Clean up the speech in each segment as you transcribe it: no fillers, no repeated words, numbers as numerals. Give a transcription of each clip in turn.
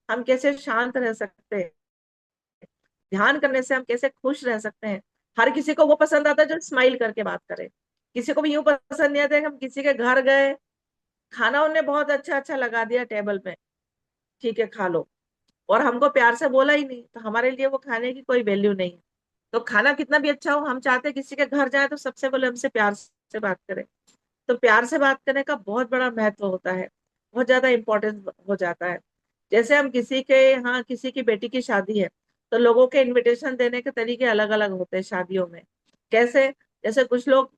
हम कैसे शांत रह सकते हैं, ध्यान करने से हम कैसे खुश रह सकते हैं। हर किसी को वो पसंद आता है जो स्माइल करके बात करे, किसी को भी यूं पसंद नहीं आता है कि हम किसी के घर गए, खाना उनने बहुत अच्छा अच्छा लगा दिया टेबल पे, ठीक है खा लो, और हमको प्यार से बोला ही नहीं, तो हमारे लिए वो खाने की कोई वैल्यू नहीं है। तो खाना कितना भी अच्छा हो, हम चाहते हैं किसी के घर जाए तो सबसे पहले हमसे प्यार से बात करें। तो प्यार से बात करने का बहुत बड़ा महत्व होता है, बहुत ज्यादा इंपॉर्टेंस हो जाता है। जैसे हम किसी के यहाँ, किसी की बेटी की शादी है, तो लोगों के इनविटेशन देने के तरीके अलग अलग होते हैं शादियों में। कैसे? जैसे कुछ लोग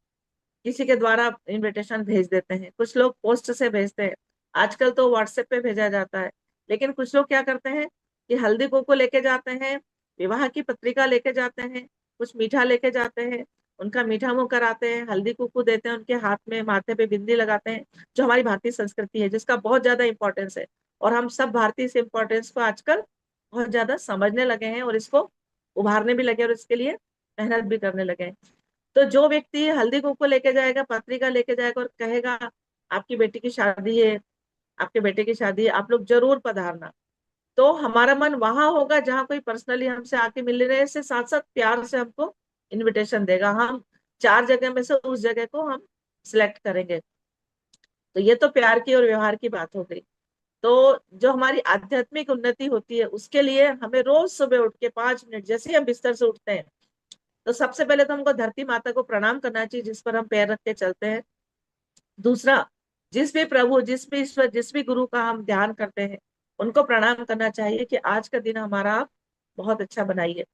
किसी के द्वारा इनविटेशन भेज देते हैं, कुछ लोग पोस्ट से भेजते हैं, आजकल तो व्हाट्सएप पे भेजा जाता है। लेकिन कुछ लोग क्या करते हैं कि हल्दी कुमकुम लेके जाते हैं, विवाह की पत्रिका लेके जाते हैं, कुछ मीठा लेके जाते हैं, उनका मीठा मुंह कराते हैं, हल्दी कुमकुम देते हैं उनके हाथ में, माथे पे बिंदी लगाते हैं, जो हमारी भारतीय संस्कृति है जिसका बहुत ज्यादा इंपॉर्टेंस है। और हम सब भारतीय इस इंपॉर्टेंस को आजकल बहुत ज्यादा समझने लगे हैं, और इसको उभारने भी लगे, और इसके लिए मेहनत भी करने लगे हैं। तो जो व्यक्ति हल्दी कुमकुम लेके जाएगा, पत्रिका लेके जाएगा और कहेगा आपकी बेटी की शादी है, आपके बेटे की शादी है, आप लोग जरूर पधारना, तो हमारा मन वहां होगा जहां कोई पर्सनली हमसे आके मिलने से साथ साथ प्यार से हमको इनविटेशन देगा। हम चार जगह में से उस जगह को हम सिलेक्ट करेंगे। तो ये तो प्यार की और व्यवहार की बात हो गई। तो जो हमारी आध्यात्मिक उन्नति होती है उसके लिए हमें रोज सुबह उठ के 5 मिनट, जैसे ही हम बिस्तर से उठते हैं, तो सबसे पहले तो हमको धरती माता को प्रणाम करना चाहिए जिस पर हम पैर रख के चलते हैं। दूसरा, जिस भी प्रभु, जिस भी ईश्वर, जिस भी गुरु का हम ध्यान करते हैं, उनको प्रणाम करना चाहिए कि आज का दिन हमारा आप बहुत अच्छा बनाइए।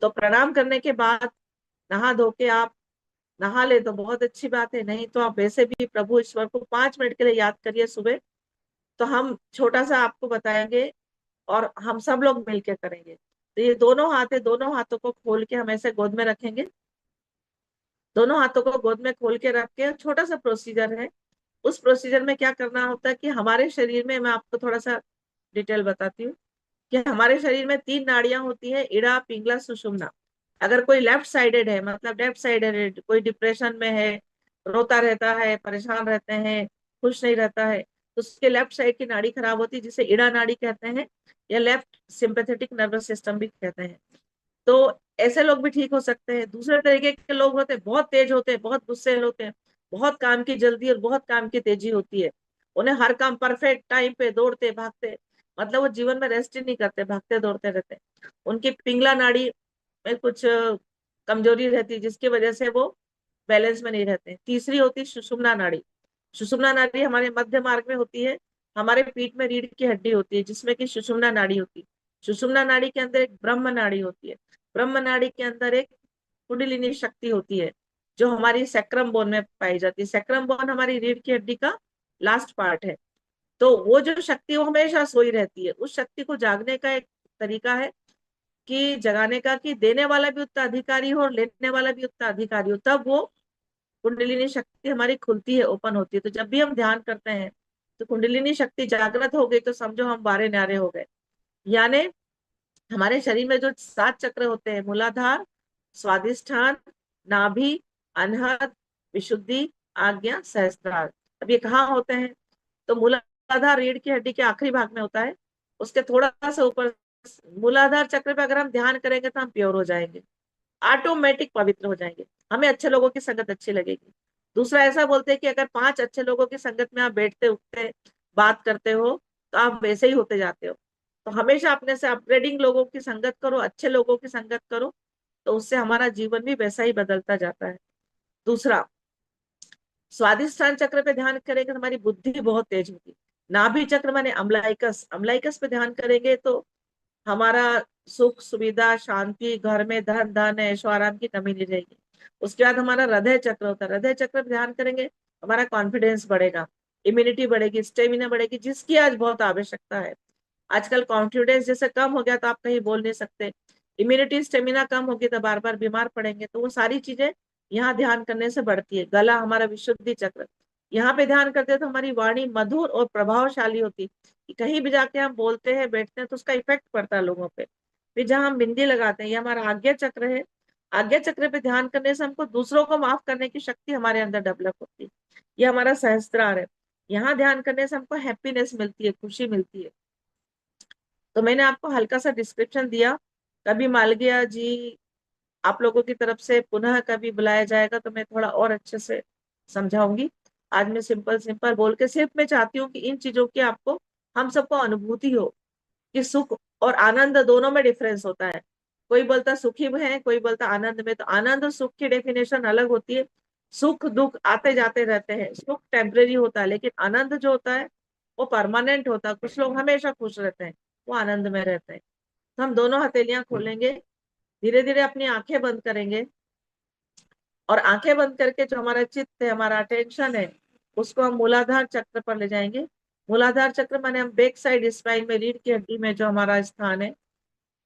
तो प्रणाम करने के बाद नहा धो के आप नहा ले तो बहुत अच्छी बात है, नहीं तो आप वैसे भी प्रभु ईश्वर को 5 मिनट के लिए याद करिए सुबह। तो हम छोटा सा आपको बताएंगे, और हम सब लोग मिलके करेंगे। तो ये दोनों हाथ है, दोनों हाथों को खोल के हम ऐसे गोद में रखेंगे, दोनों हाथों को गोद में खोल के रख के छोटा सा प्रोसीजर है। उस प्रोसीजर में क्या करना होता है कि हमारे शरीर में, मैं आपको थोड़ा सा डिटेल बताती हूँ, कि हमारे शरीर में 3 नाड़ियां होती है, इड़ा, पिंगला, सुषुम्ना। अगर कोई लेफ्ट साइडेड है, मतलब लेफ्ट साइडेड है, कोई डिप्रेशन में है, रोता रहता है, परेशान रहते हैं, खुश नहीं रहता है, तो उसके लेफ्ट साइड की नाड़ी खराब होती है, जिसे इड़ा नाड़ी कहते हैं, या लेफ्ट सिंपैथेटिक नर्वस सिस्टम भी कहते हैं। तो ऐसे लोग भी ठीक हो सकते हैं। दूसरे तरीके के लोग होते हैं, बहुत तेज होते हैं, बहुत गुस्से होते हैं, बहुत काम की जल्दी और बहुत काम की तेजी होती है, उन्हें हर काम परफेक्ट टाइम पे दौड़ते भागते, मतलब वो जीवन में रेस्ट ही नहीं करते, भागते दौड़ते रहते हैं। उनकी पिंगला नाड़ी में कुछ कमजोरी रहती है जिसकी वजह से वो बैलेंस में नहीं रहते। तीसरी होती है सुषुम्ना नाड़ी। सुषुम्ना नाड़ी हमारे मध्य मार्ग में होती है, हमारे पीठ में रीढ़ की हड्डी होती है जिसमें कि सुषुम्ना नाड़ी होती है। सुषुम्ना नाड़ी के अंदर एक ब्रह्म नाड़ी होती है, ब्रह्म नाड़ी के अंदर एक कुंडलिनी शक्ति होती है, जो हमारी सैक्रम बोन में पाई जाती है। सैक्रम बोन हमारी रीढ़ की हड्डी का लास्ट पार्ट है। तो वो जो शक्ति वो हमेशा सोई रहती है, उस शक्ति को जागने का एक तरीका है कि जगाने का, कि देने वाला भी उत्तराधिकारी हो और लेने वाला भी उत्तराधिकारी हो, तब वो कुंडलिनी शक्ति हमारी खुलती है, ओपन होती है। तो जब भी हम ध्यान करते हैं तो कुंडलिनी शक्ति जागृत हो गई, तो समझो हम बारे न्यारे हो गए। यानी हमारे शरीर में जो 7 चक्र होते हैं, मूलाधार, स्वादिष्ठान, नाभि, अनहद, विशुद्धि, आज्ञा, सहस्त्रार। अब ये कहाँ होते हैं? तो मूलाधार रीढ़ की हड्डी के आखिरी भाग में होता है, उसके थोड़ा सा ऊपर। मूलाधार चक्र पे अगर हम ध्यान करेंगे तो हम प्योर हो जाएंगे, ऑटोमेटिक पवित्र हो जाएंगे, हमें अच्छे लोगों की संगत अच्छी लगेगी। दूसरा, ऐसा बोलते हैं कि अगर 5 अच्छे लोगों की संगत में आप बैठते उठते बात करते हो तो आप वैसे ही होते जाते हो। तो हमेशा अपने से अपग्रेडिंग लोगों की संगत करो, अच्छे लोगों की संगत करो, तो उससे हमारा जीवन भी वैसा ही बदलता जाता है। दूसरा, स्वादिष्ठान चक्र पे ध्यान करेंगे तो हमारी बुद्धि बहुत तेज होगी। नाभि चक्र माने अम्लाइकस, अम्लाइकस पे ध्यान करेंगे तो हमारा सुख सुविधा शांति, घर में धन धन ऐशो आराम की कमी नहीं रहेगी। उसके बाद हमारा हृदय चक्र होता है, हृदय चक्र पे ध्यान करेंगे हमारा कॉन्फिडेंस बढ़ेगा, इम्यूनिटी बढ़ेगी, स्टेमिना बढ़ेगी, जिसकी आज बहुत आवश्यकता है। आजकल कॉन्फिडेंस जैसे कम हो गया तो आप कहीं बोल नहीं सकते, इम्यूनिटी स्टेमिना कम होगी तो बार बार बीमार पड़ेंगे। तो वो सारी चीजें यहाँ ध्यान करने से बढ़ती है। गला हमारा विशुद्धि चक्र, यहाँ पे ध्यान करते हैं तो हमारी वाणी मधुर और प्रभावशाली होती है, कि कहीं भी जाके हम बोलते हैं बैठते हैं तो उसका इफेक्ट पड़ता है लोगों पे। फिर जहाँ हम बिंदी लगाते हैं, ये हमारा आज्ञा चक्र है। आज्ञा चक्र पे ध्यान करने से हमको दूसरों को माफ करने की शक्ति हमारे अंदर डेवलप होती है। ये हमारा सहस्त्रार है, यहाँ ध्यान करने से हमको हैप्पीनेस मिलती है, खुशी मिलती है। तो मैंने आपको हल्का सा डिस्क्रिप्शन दिया। कभी मालविया जी आप लोगों की तरफ से पुनः कभी बुलाया जाएगा तो मैं थोड़ा और अच्छे से समझाऊंगी। आज मैं सिंपल सिंपल बोल के सिर्फ मैं चाहती हूँ कि इन चीजों की आपको, हम सबको अनुभूति हो कि सुख और आनंद दोनों में डिफरेंस होता है। कोई बोलता सुखी है, कोई बोलता आनंद में। तो आनंद और सुख की डेफिनेशन अलग होती है। सुख दुख आते जाते रहते हैं, सुख टेम्परेरी होता है, लेकिन आनंद जो होता है वो परमानेंट होता है। कुछ लोग हमेशा खुश रहते हैं, वो आनंद में रहते हैं। तो हम दोनों हथेलियां खोलेंगे, धीरे धीरे अपनी आंखें बंद करेंगे, और आंखें बंद करके जो हमारा चित्त है, हमारा अटेंशन है, उसको हम मूलाधार चक्र पर ले जाएंगे। मूलाधार चक्र माने हम बैक साइड स्पाइन में, रीढ़ की हड्डी में जो हमारा स्थान है,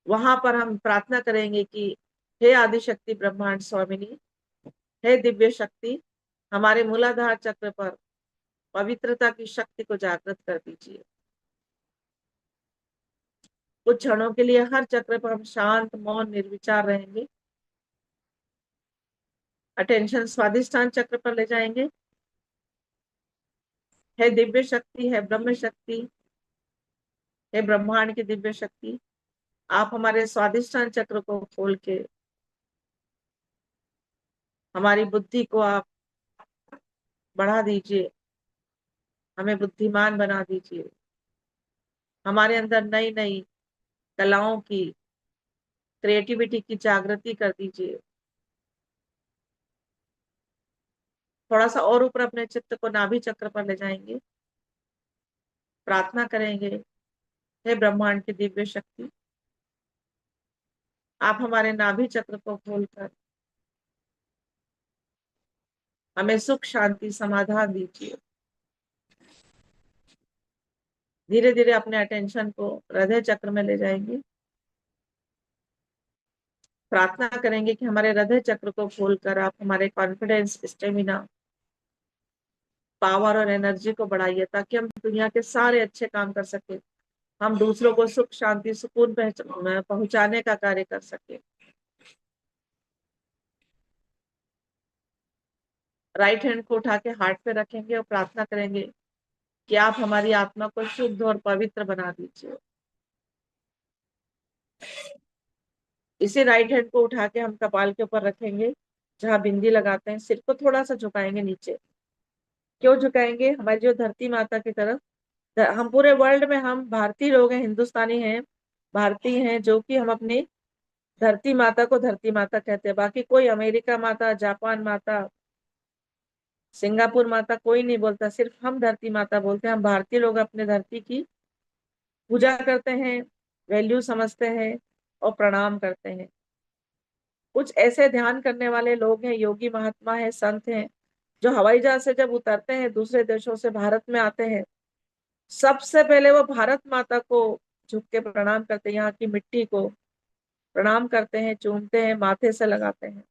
वहां पर हम प्रार्थना करेंगे कि हे आदि शक्ति ब्रह्मांड स्वामिनी, हे दिव्य शक्ति, हमारे मूलाधार चक्र पर पवित्रता की शक्ति को जागृत कर दीजिए। कुछ क्षणों के लिए हर चक्र पर हम शांत मौन निर्विचार रहेंगे। अटेंशन स्वादिष्ठान चक्र पर ले जाएंगे। है दिव्य शक्ति, है ब्रह्म शक्ति, है ब्रह्मांड की दिव्य शक्ति, आप हमारे स्वादिष्ठान चक्र को खोल के हमारी बुद्धि को आप बढ़ा दीजिए, हमें बुद्धिमान बना दीजिए, हमारे अंदर नई नई कलाओं की, क्रिएटिविटी की जागृति कर दीजिए। थोड़ा सा और ऊपर अपने चित्त को नाभि चक्र पर ले जाएंगे, प्रार्थना करेंगे, हे ब्रह्मांड की दिव्य शक्ति, आप हमारे नाभि चक्र को खोलकर हमें सुख शांति समाधान दीजिए। धीरे धीरे अपने अटेंशन को हृदय चक्र में ले जाएंगे, प्रार्थना करेंगे कि हमारे हृदय चक्र को खोलकर आप हमारे कॉन्फिडेंस, स्टेमिना, पावर और एनर्जी को बढ़ाइए, ताकि हम दुनिया के सारे अच्छे काम कर सके, हम दूसरों को सुख शांति सुकून पहुंचाने का कार्य कर सके। राइट हैंड को उठा के हार्ट पे रखेंगे और प्रार्थना करेंगे कि आप हमारी आत्मा को शुद्ध और पवित्र बना दीजिए। इसी राइट हैंड को उठा के हम कपाल के ऊपर रखेंगे, जहाँ बिंदी लगाते हैं, सिर को थोड़ा सा झुकाएंगे नीचे। क्यों झुकाएंगे? हमारी जो धरती माता की तरफ, हम पूरे वर्ल्ड में हम भारतीय लोग हैं, हिंदुस्तानी हैं, भारतीय हैं, जो कि हम अपनी धरती माता को धरती माता कहते हैं। बाकी कोई अमेरिका माता, जापान माता, सिंगापुर माता कोई नहीं बोलता, सिर्फ हम धरती माता बोलते हैं। हम भारतीय लोग अपने धरती की पूजा करते हैं, वैल्यू समझते हैं और प्रणाम करते हैं। कुछ ऐसे ध्यान करने वाले लोग हैं, योगी महात्मा है, संत हैं, जो हवाई जहाज से जब उतरते हैं, दूसरे देशों से भारत में आते हैं, सबसे पहले वो भारत माता को झुक के प्रणाम करते हैं, यहाँ की मिट्टी को प्रणाम करते हैं, चूमते हैं, माथे से लगाते हैं।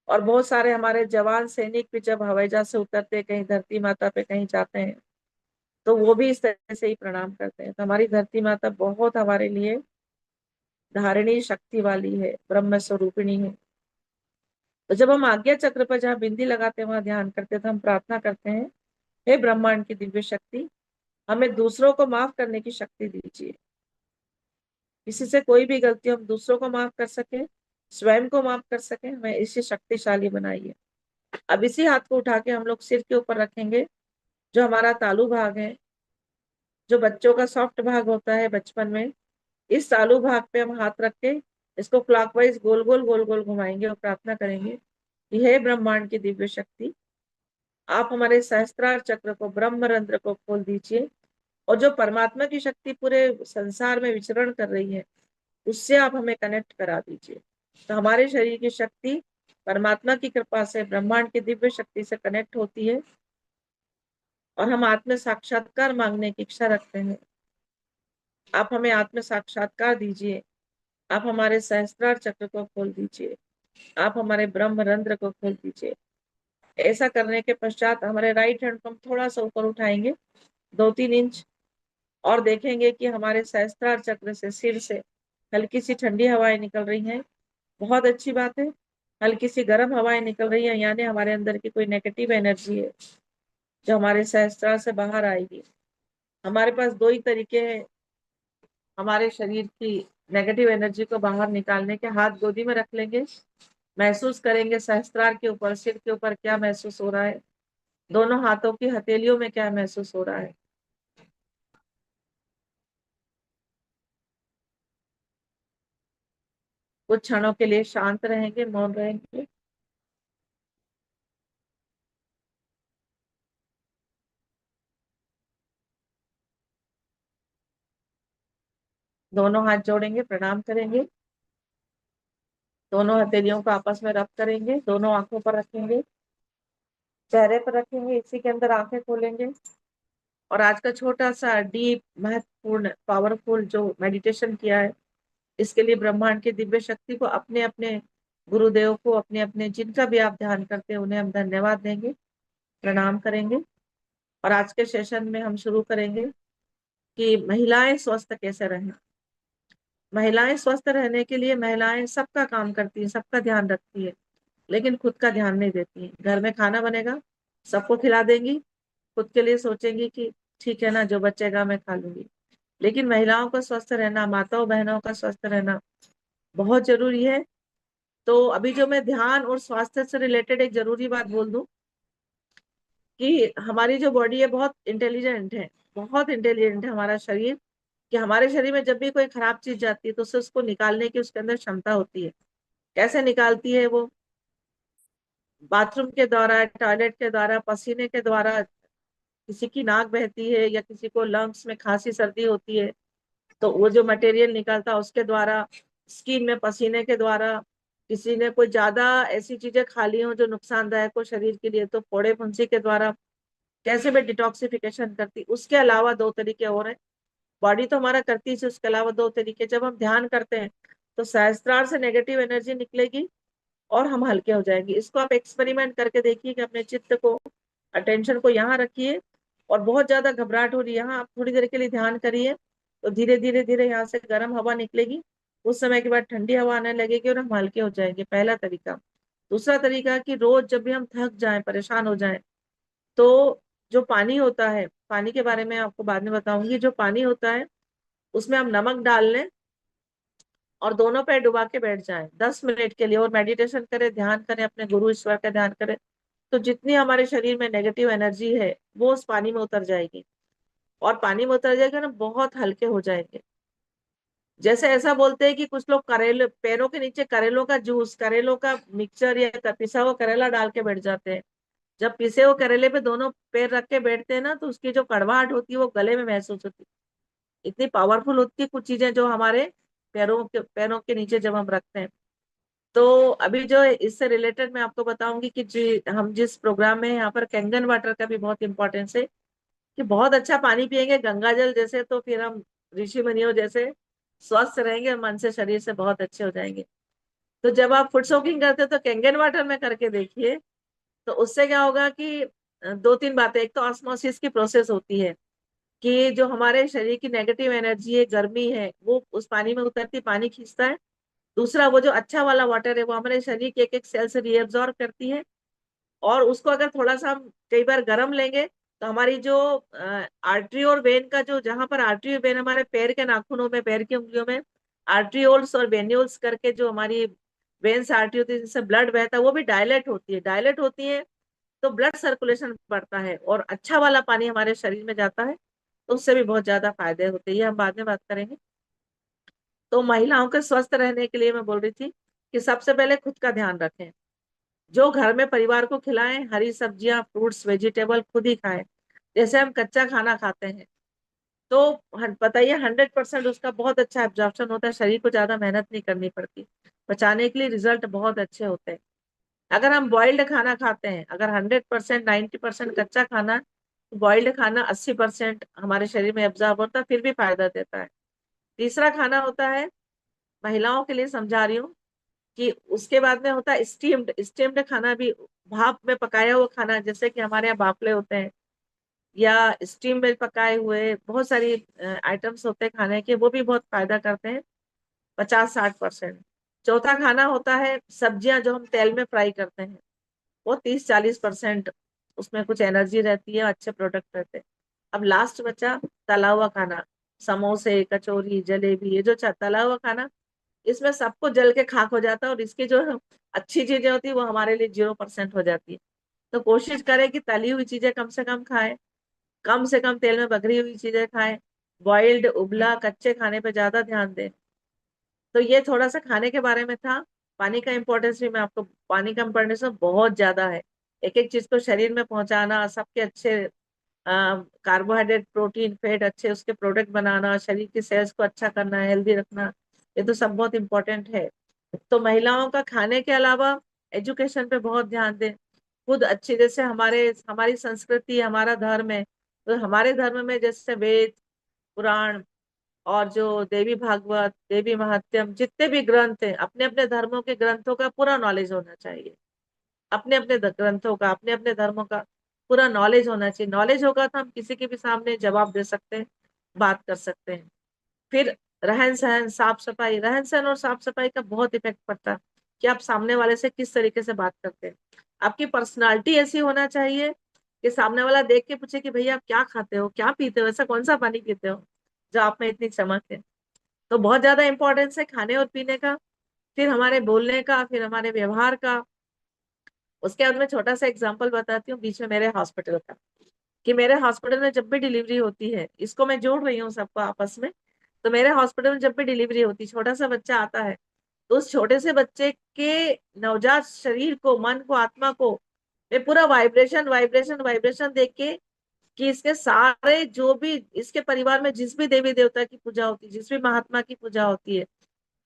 और बहुत सारे हमारे जवान सैनिक भी जब हवाई जहाज से उतरते हैं, कहीं धरती माता पे कहीं जाते हैं, तो वो भी इस तरह से ही प्रणाम करते हैं। तो हमारी धरती माता बहुत हमारे लिए धारिणी शक्ति वाली है, ब्रह्म स्वरूपिणी है। तो जब हम आज्ञा चक्र पर जहाँ बिंदी लगाते हैं, वहां ध्यान करते हैं, तो हम प्रार्थना करते हैं, हे ब्रह्मांड की दिव्य शक्ति, हमें दूसरों को माफ करने की शक्ति दीजिए। किसी से कोई भी गलती हम दूसरों को माफ कर सके, स्वयं को माफ कर सके, हमें इसी शक्तिशाली बनाइए। अब इसी हाथ को उठा के हम लोग सिर के ऊपर रखेंगे, जो हमारा तालू भाग है, जो बच्चों का सॉफ्ट भाग होता है बचपन में, इस तालू भाग पे हम हाथ रख के इसको क्लॉकवाइज गोल गोल गोल गोल घुमाएंगे और प्रार्थना करेंगे कि हे ब्रह्मांड की दिव्य शक्ति, आप हमारे सहस्त्रार चक्र को, ब्रह्मरंध्र को खोल दीजिए, और जो परमात्मा की शक्ति पूरे संसार में विचरण कर रही है, उससे आप हमें कनेक्ट करा दीजिए। तो हमारे शरीर की शक्ति परमात्मा की कृपा से ब्रह्मांड की दिव्य शक्ति से कनेक्ट होती है, और हम आत्म साक्षात्कार मांगने की इच्छा रखते हैं। आप हमें आत्म साक्षात्कार दीजिए, आप हमारे सहस्त्रार चक्र को खोल दीजिए, आप हमारे ब्रह्मरंध्र को खोल दीजिए। ऐसा करने के पश्चात हमारे राइट हैंड को हम थोड़ा सा ऊपर उठाएंगे, 2-3 इंच, और देखेंगे कि हमारे सहस्त्रार चक्र से, सिर से हल्की सी ठंडी हवाएं निकल रही हैं। बहुत अच्छी बात है। हल्की सी गर्म हवाएं निकल रही है, यानी हमारे अंदर की कोई नेगेटिव एनर्जी है जो हमारे सहस्त्रार से बाहर आएगी। हमारे पास दो ही तरीके हैं हमारे शरीर की नेगेटिव एनर्जी को बाहर निकालने के, हाथ गोदी में रख लेंगे, महसूस करेंगे सहस्त्रार के ऊपर, सिर के ऊपर क्या महसूस हो रहा है, दोनों हाथों की हथेलियों में क्या महसूस हो रहा है। कुछ क्षणों के लिए शांत रहेंगे, मौन रहेंगे। दोनों हाथ जोड़ेंगे, प्रणाम करेंगे, दोनों हथेलियों को आपस में रब करेंगे, दोनों आंखों पर रखेंगे, चेहरे पर रखेंगे, इसी के अंदर आंखें खोलेंगे। और आज का छोटा सा डीप महत्वपूर्ण पावरफुल जो मेडिटेशन किया है, इसके लिए ब्रह्मांड की दिव्य शक्ति को, अपने अपने गुरुदेव को, अपने अपने जिनका भी आप ध्यान करते हैं उन्हें हम धन्यवाद देंगे, प्रणाम करेंगे। और आज के सेशन में हम शुरू करेंगे कि महिलाएं स्वस्थ कैसे रहें। महिलाएं स्वस्थ रहने के लिए, महिलाएं सबका काम करती है, सबका ध्यान रखती है, लेकिन खुद का ध्यान नहीं देती है। घर में खाना बनेगा, सबको खिला देंगी, खुद के लिए सोचेंगी कि ठीक है ना, जो बचेगा मैं खा लूंगी। लेकिन महिलाओं का स्वस्थ रहना, माताओं बहनों का स्वस्थ रहना बहुत जरूरी है। तो अभी जो मैं ध्यान और स्वास्थ्य से रिलेटेड एक जरूरी बात बोल दूं कि हमारी जो बॉडी है बहुत इंटेलिजेंट है, बहुत इंटेलिजेंट है हमारा शरीर। कि हमारे शरीर में जब भी कोई खराब चीज जाती है तो उसे, उसको निकालने की उसके अंदर क्षमता होती है। कैसे निकालती है वो? बाथरूम के द्वारा, टॉयलेट के द्वारा, पसीने के द्वारा। किसी की नाक बहती है या किसी को लंग्स में खांसी सर्दी होती है, तो वो जो मटेरियल निकलता है उसके द्वारा, स्किन में पसीने के द्वारा। किसी ने कोई ज्यादा ऐसी चीजें खा ली हो जो नुकसानदायक हो शरीर के लिए, तो फोड़े फुंसी के द्वारा। कैसे भी डिटॉक्सिफिकेशन करती। उसके अलावा दो तरीके और हैं, बॉडी तो हमारा करती है, उसके अलावा दो तरीके। जब हम ध्यान करते हैं तो सहस्त्रार से नेगेटिव एनर्जी निकलेगी और हम हल्के हो जाएंगे। इसको आप एक्सपेरिमेंट करके देखिए कि अपने चित्त को, अटेंशन को यहाँ रखिए, और बहुत ज्यादा घबराहट हो रही है यहाँ, आप थोड़ी देर के लिए ध्यान करिए, तो धीरे धीरे धीरे यहाँ से गर्म हवा निकलेगी, उस समय के बाद ठंडी हवा आने लगेगी और हम हल्के हो जाएंगे। पहला तरीका। दूसरा तरीका कि रोज जब भी हम थक जाएं, परेशान हो जाएं, तो जो पानी होता है, पानी के बारे में आपको बाद में बताऊंगी, जो पानी होता है उसमें हम नमक डाल लें और दोनों पैर डुबा के बैठ जाएं 10 मिनट के लिए, और मेडिटेशन करें, ध्यान करें, अपने गुरु ईश्वर का ध्यान करें। तो जितनी हमारे शरीर में नेगेटिव एनर्जी है वो उस पानी में उतर जाएगी, और पानी में उतर जाएगा ना, बहुत हल्के हो जाएंगे। जैसे ऐसा बोलते हैं कि कुछ लोग करेले, पैरों के नीचे करेलों का जूस, करेलों का मिक्सचर या पिसा हुआ करेला डाल के बैठ जाते हैं। जब पिसे हुए करेले पे दोनों पैर रख के बैठते हैं ना, तो उसकी जो कड़वाहट होती है वो गले में महसूस होती है। इतनी पावरफुल होती है कुछ चीजें जो हमारे पैरों के नीचे जब हम रखते हैं। तो अभी जो इससे रिलेटेड मैं आपको बताऊंगी कि हम जिस प्रोग्राम में हैं, यहाँ पर कैंगन वाटर का भी बहुत इंपॉर्टेंस है। कि बहुत अच्छा पानी पियेंगे गंगा जल जैसे, तो फिर हम ऋषि मुनियों जैसे स्वस्थ रहेंगे, मन से शरीर से बहुत अच्छे हो जाएंगे। तो जब आप फुट सोकिंग करते हो तो कैंगन वाटर में करके देखिए। तो उससे क्या होगा कि दो तीन बातें। एक तो ऑस्मोसिस की प्रोसेस होती है कि जो हमारे शरीर की नेगेटिव एनर्जी है, गर्मी है, वो उस पानी में उतरती, पानी खींचता है। दूसरा, वो जो अच्छा वाला वाटर है वो हमारे शरीर के एक एक सेल से रीएब्जॉर्ब करती है, और उसको अगर थोड़ा सा हम कई बार गर्म लेंगे तो हमारी जो आर्टरी और वेन का, जो जहां पर आर्टरी और वेन हमारे पैर के नाखूनों में, पैर की उंगलियों में आर्ट्रियोल्स और वेन्यूल्स करके जो हमारी वेन्स आर्टरी होती है जिससे ब्लड बहता है, वो भी डायलेट होती है, डायलेट होती है। तो ब्लड सर्कुलेशन बढ़ता है और अच्छा वाला पानी हमारे शरीर में जाता है, तो उससे भी बहुत ज्यादा फायदे होते हैं। ये हम बाद में बात करेंगे। तो महिलाओं के स्वस्थ रहने के लिए मैं बोल रही थी कि सबसे पहले खुद का ध्यान रखें। जो घर में परिवार को खिलाएं, हरी सब्जियां, फ्रूट्स, वेजिटेबल खुद ही खाएं। जैसे हम कच्चा खाना खाते हैं तो बताइए 100% उसका बहुत अच्छा एब्जॉर्प्शन होता है, शरीर को ज्यादा मेहनत नहीं करनी पड़ती, बचाने के लिए रिजल्ट बहुत अच्छे होते हैं। अगर हम बॉइल्ड खाना खाते हैं, अगर 100% 90% कच्चा खाना, तो बॉइल्ड खाना 80% हमारे शरीर में एब्जॉर्ब होता है, फिर भी फायदा देता है। तीसरा खाना होता है, महिलाओं के लिए समझा रही हूँ, कि उसके बाद में होता है स्टीम्ड। स्टीम्ड खाना भी, भाप में पकाया हुआ खाना, जैसे कि हमारे यहाँ बाफले होते हैं, या स्टीम में पकाए हुए बहुत सारी आइटम्स होते हैं खाने के, वो भी बहुत फायदा करते हैं, 50-60%। चौथा खाना होता है सब्जियां जो हम तेल में फ्राई करते हैं, वो 30-40% उसमें कुछ एनर्जी रहती है, अच्छे प्रोडक्ट रहते हैं। अब लास्ट बचा तला हुआ खाना। समोसे, कचौरी, जलेबी, ये जो तला हुआ खाना, इसमें सबको जल के खाक हो जाता है, और इसकी जो अच्छी चीजें होती है वो हमारे लिए 0% हो जाती है। तो कोशिश करें कि तली हुई चीजें कम से कम खाएं, कम से कम तेल में बगरी हुई चीजें खाएं, बॉइल्ड उबला कच्चे खाने पे ज्यादा ध्यान दें। तो ये थोड़ा सा खाने के बारे में था। पानी का इंपॉर्टेंस भी मैं आपको, पानी का इंपॉर्टेंस बहुत ज्यादा है। एक एक चीज को शरीर में पहुंचाना, सबके अच्छे कार्बोहाइड्रेट, प्रोटीन, फैट अच्छे उसके प्रोडक्ट बनाना, शरीर की सेल्स को अच्छा करना, हेल्दी रखना, ये तो सब बहुत इंपॉर्टेंट है। तो महिलाओं का खाने के अलावा एजुकेशन पे बहुत ध्यान दें। खुद अच्छी, जैसे हमारी संस्कृति, हमारा धर्म है, तो हमारे धर्म में जैसे वेद, पुराण, और जो देवी भागवत, देवी महात्म्यम, जितने भी ग्रंथ हैं, अपने अपने धर्मों के ग्रंथों का पूरा नॉलेज होना चाहिए। अपने अपने ग्रंथों का, अपने अपने धर्मों का पूरा नॉलेज होना चाहिए। नॉलेज होगा तो हम किसी के भी सामने जवाब दे सकते हैं, बात कर सकते हैं। फिर रहन सहन, साफ सफाई, रहन सहन और साफ सफाई का बहुत इफेक्ट पड़ता है कि आप सामने वाले से किस तरीके से बात करते हैं। आपकी पर्सनालिटी ऐसी होना चाहिए कि सामने वाला देख के पूछे कि भैया आप क्या खाते हो, क्या पीते हो, ऐसा कौन सा पानी पीते हो जो आप में इतनी चमक है। तो बहुत ज्यादा इंपॉर्टेंस है खाने और पीने का, फिर हमारे बोलने का, फिर हमारे व्यवहार का। उसके बाद मैं छोटा सा एग्जांपल बताती हूँ बीच में मेरे हॉस्पिटल का, कि मेरे हॉस्पिटल में जब भी डिलीवरी होती है, इसको मैं जोड़ रही हूँ सबको आपस में। तो मेरे हॉस्पिटल में जब भी डिलीवरी होती है, छोटा सा बच्चा आता है, तो उस छोटे से बच्चे के नवजात शरीर को, मन को, आत्मा को मैं पूरा वाइब्रेशन वाइब्रेशन वाइब्रेशन देख के, कि इसके सारे जो भी इसके परिवार में जिस भी देवी देवता की पूजा होती है, जिस भी महात्मा की पूजा होती है,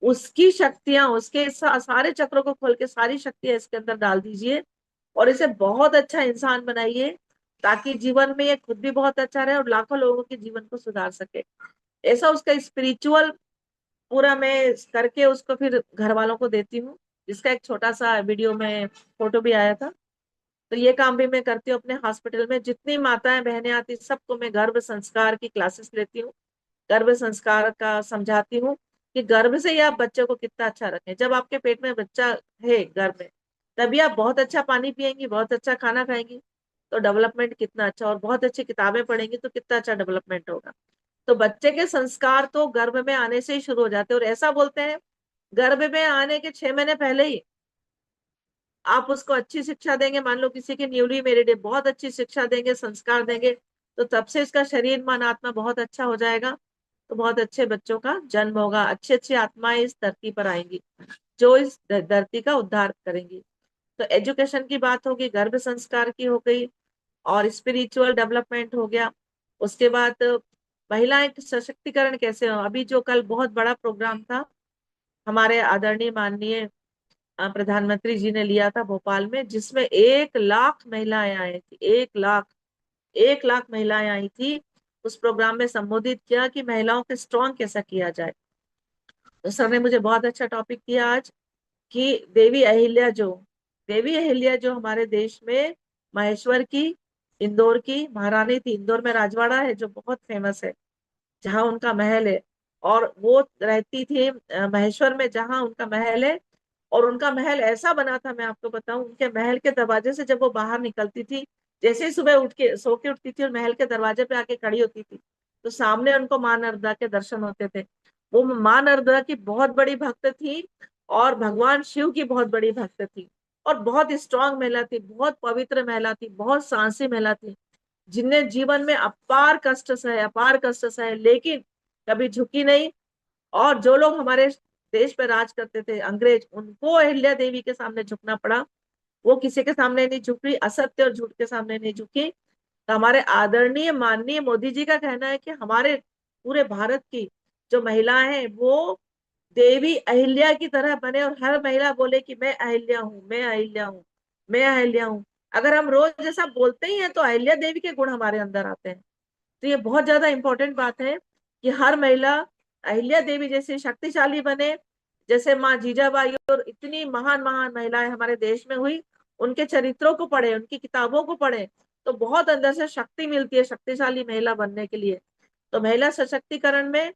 उसकी शक्तियां, उसके सारे चक्रों को खोल के सारी शक्तियां इसके अंदर डाल दीजिए, और इसे बहुत अच्छा इंसान बनाइए, ताकि जीवन में ये खुद भी बहुत अच्छा रहे और लाखों लोगों के जीवन को सुधार सके। ऐसा उसका स्पिरिचुअल पूरा मैं करके उसको फिर घर वालों को देती हूँ, जिसका एक छोटा सा वीडियो में फोटो भी आया था। तो ये काम भी मैं करती हूँ अपने हॉस्पिटल में। जितनी माताएं बहनें आती सबको मैं गर्भ संस्कार की क्लासेस लेती हूँ, गर्भ संस्कार का समझाती हूँ कि गर्भ से ही आप बच्चे को कितना अच्छा रखें। जब आपके पेट में बच्चा है गर्भ में, तभी आप बहुत अच्छा पानी पिएंगी, बहुत अच्छा खाना खाएंगी, तो डेवलपमेंट कितना अच्छा, और बहुत अच्छी किताबें पढ़ेंगी तो कितना अच्छा डेवलपमेंट होगा। तो बच्चे के संस्कार तो गर्भ में आने से ही शुरू हो जाते हैं, और ऐसा बोलते हैं गर्भ में आने के 6 महीने पहले ही आप उसको अच्छी शिक्षा देंगे। मान लो किसी की न्यूली मैरिड है, बहुत अच्छी शिक्षा देंगे, संस्कार देंगे, तो तब से इसका शरीर मन आत्मा बहुत अच्छा हो जाएगा। तो बहुत अच्छे बच्चों का जन्म होगा, अच्छी अच्छी आत्माएं इस धरती पर आएंगी, जो इस धरती का उद्धार करेंगी। तो एजुकेशन की बात होगी, गर्भ संस्कार की हो गई, और स्पिरिचुअल डेवलपमेंट हो गया। उसके बाद महिलाएं सशक्तिकरण कैसे हो, अभी जो कल बहुत बड़ा प्रोग्राम था, हमारे आदरणीय माननीय प्रधानमंत्री जी ने लिया था भोपाल में, जिसमें 1 लाख महिलाएं आई थी, 1 लाख, 1 लाख महिलाएं आई थी। उस प्रोग्राम में संबोधित किया कि महिलाओं को स्ट्रांग कैसा किया जाए। तो सर ने मुझे बहुत अच्छा टॉपिक दिया आज, कि देवी अहिल्या जो हमारे देश में महेश्वर की, इंदौर की महारानी थी। इंदौर में राजवाड़ा है जो बहुत फेमस है, जहाँ उनका महल है, और वो रहती थी महेश्वर में, जहाँ उनका महल है। और उनका महल ऐसा बना था, मैं आपको बताऊं, उनके महल के दरवाजे से जब वो बाहर निकलती थी, जैसे ही सुबह उठ के सो के उठती थी और महल के दरवाजे पे आके खड़ी होती थी, तो सामने उनको मां नर्मदा के दर्शन होते थे। वो मां नर्मदा की बहुत बड़ी भक्त थी, और भगवान शिव की बहुत बड़ी भक्त थी, और बहुत स्ट्रांग महिला थी, बहुत पवित्र महिला थी, बहुत साहसी महिला थी, जिनने जीवन में अपार कष्ट सहे, लेकिन कभी झुकी नहीं। और जो लोग हमारे देश पे राज करते थे, अंग्रेज, उनको अहिल्या देवी के सामने झुकना पड़ा। वो किसी के सामने नहीं झुकी, असत्य और झूठ के सामने नहीं झुकी। तो हमारे आदरणीय माननीय मोदी जी का कहना है कि हमारे पूरे भारत की जो महिलाएं हैं, वो देवी अहिल्या की तरह बने, और हर महिला बोले कि मैं अहिल्या हूँ, मैं अहिल्या हूँ, मैं अहिल्या हूँ। अगर हम रोज ऐसा बोलते ही हैं, तो अहिल्या देवी के गुण हमारे अंदर आते हैं। तो ये बहुत ज्यादा इंपॉर्टेंट बात है कि हर महिला अहिल्या देवी जैसी शक्तिशाली बने, जैसे माँ जीजाबाई और इतनी महान महान महिलाएं हमारे देश में हुई। उनके चरित्रों को पढ़े, उनकी किताबों को पढ़े, तो बहुत अंदर से शक्ति मिलती है शक्तिशाली महिला बनने के लिए। तो महिला सशक्तिकरण में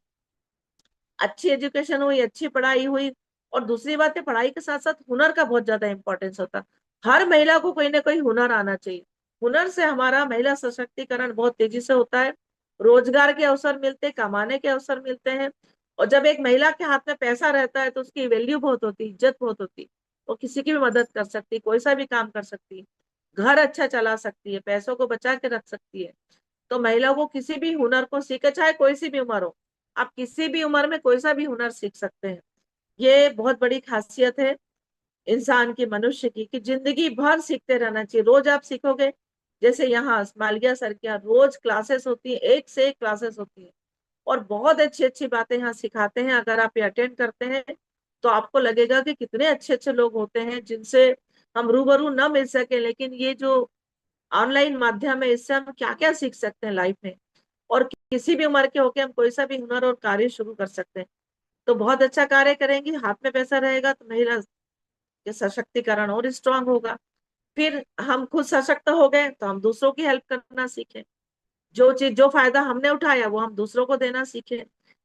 अच्छी एजुकेशन हुई, अच्छी पढ़ाई हुई, और दूसरी बात है, पढ़ाई के साथ साथ हुनर का बहुत ज्यादा इंपॉर्टेंस होता है। हर महिला को कोई ना कोई हुनर आना चाहिए। हुनर से हमारा महिला सशक्तिकरण बहुत तेजी से होता है। रोजगार के अवसर मिलते, कमाने के अवसर मिलते हैं। और जब एक महिला के हाथ में पैसा रहता है तो उसकी वैल्यू बहुत होती, इज्जत बहुत होती। वो किसी की भी मदद कर सकती, कोई सा भी काम कर सकती, घर अच्छा चला सकती है, पैसों को बचा के रख सकती है। तो महिला को किसी भी हुनर को सीखे, चाहे कोई सी भी उम्र हो, आप किसी भी उम्र में कोई सा भी हुनर सीख सकते हैं। ये बहुत बड़ी खासियत है इंसान की, मनुष्य की, कि जिंदगी भर सीखते रहना चाहिए। रोज आप सीखोगे। जैसे यहाँ मालविया सर के यहाँ रोज क्लासेस होती है, एक से एक क्लासेस होती है, और बहुत अच्छी अच्छी बातें यहाँ सिखाते हैं। अगर आप ये अटेंड करते हैं तो आपको लगेगा कि कितने अच्छे अच्छे लोग होते हैं जिनसे हम रूबरू न मिल सके, लेकिन ये जो ऑनलाइन माध्यम है इससे हम क्या क्या सीख सकते हैं लाइफ में। और किसी भी उम्र के होके हम कोई सा भी हुनर और कार्य शुरू कर सकते हैं। तो बहुत अच्छा कार्य करेंगे, हाथ में पैसा रहेगा तो महिला के सशक्तिकरण और स्ट्रांग होगा। फिर हम खुद सशक्त हो गए तो हम दूसरों की हेल्प करना सीखें। जो चीज, जो फायदा हमने उठाया वो हम दूसरों को देना सीखें।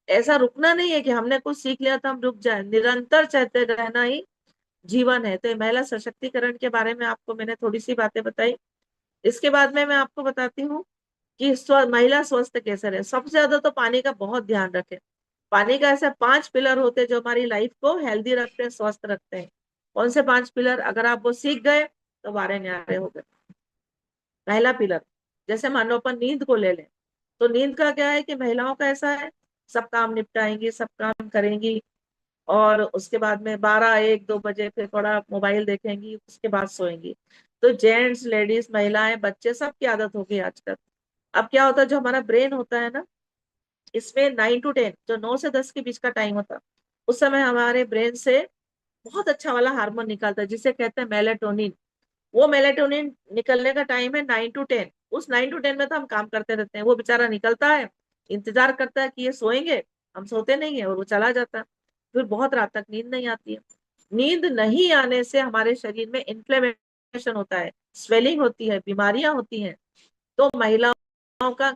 ऐसा रुकना नहीं है कि हमने कुछ सीख लिया तो हम रुक जाए, निरंतर चलते रहना ही जीवन है। तो ये महिला सशक्तिकरण के बारे में आपको मैंने थोड़ी सी बातें बताई। इसके बाद में मैं आपको बताती हूँ कि महिला स्वस्थ कैसे रहे। सबसे ज्यादा तो पानी का बहुत ध्यान रखें। पानी का ऐसे 5 पिलर होते हैं जो हमारी लाइफ को हेल्दी रखते हैं, स्वस्थ रखते हैं। कौन से 5 पिलर? अगर आप वो सीख गए तो वारे न्यारे हो गए। पहला पिलर, जैसे मान लो अपन नींद को ले लें, तो नींद का क्या है कि महिलाओं का ऐसा है, सब काम निपटाएंगी, सब काम करेंगी, और उसके बाद में 12 1 2 बजे फिर थोड़ा मोबाइल देखेंगी, उसके बाद सोएंगी। तो जेंट्स, लेडीज, महिलाएं, बच्चे, सबकी आदत हो गई आजकल। अब क्या होता है, जो हमारा ब्रेन होता है ना, इसमें 9 to 10, जो 9 से 10 के बीच का टाइम होता है, उस समय हमारे ब्रेन से बहुत अच्छा वाला हार्मोन निकलता है जिसे कहते हैं मेलेटोनिन। वो मेलेटोनिन निकलने का टाइम है 9 to 10। उस 9 to 10 में तो हम काम करते रहते हैं, वो बेचारा निकलता है, इंतजार करता है कि ये सोएंगे, हम सोते नहीं है और वो चला जाता है। फिर बहुत रात तक नींद नहीं आती है। नींद नहीं आने से हमारे शरीर में इन्फ्लेमेशन होता है, स्वेलिंग होती है, बीमारियां होती हैं। तो महिलाओं का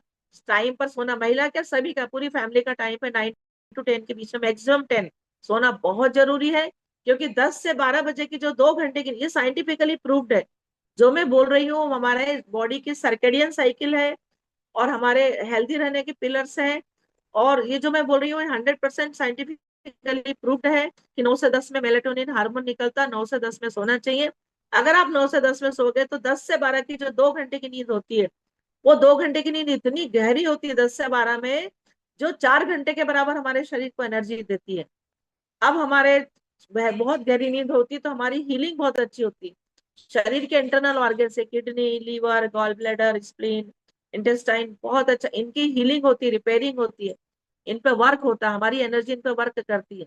टाइम पर सोना, महिला क्या, सभी का, पूरी फैमिली का टाइम है 9 to 10 के बीच में, मैक्सिमम 10 सोना बहुत जरूरी है। क्योंकि 10 से 12 बजे की जो 2 घंटे की, ये साइंटिफिकली प्रूव्ड है। जो मैं बोल रही हूँ हमारे बॉडी की सर्केडियन साइकिल है, और हमारे हेल्दी रहने के पिलर्स हैं। और ये जो मैं बोल रही हूँ 100% साइंटिफिकली प्रूव्ड है कि 9 से 10 में मेलेटोनिन हार्मोन निकलता, 9 से 10 में सोना चाहिए। अगर आप 9 से 10 में सो गए तो 10 से 12 की जो 2 घंटे की नींद होती है, वो 2 घंटे की नींद इतनी गहरी होती है 10 से 12 में, जो 4 घंटे के बराबर हमारे शरीर को एनर्जी देती है। अब हमारे बहुत गहरी नींद होती है तो हमारी हीलिंग बहुत अच्छी होती है। शरीर के इंटरनल ऑर्गन से, kidney, liver, gall bladder, spleen, intestine, बहुत अच्छा इनकी हीलिंग होती है, रिपेयरिंग होती है, इन पे वर्क होता है, हमारी एनर्जी इन पे वर्क करती है।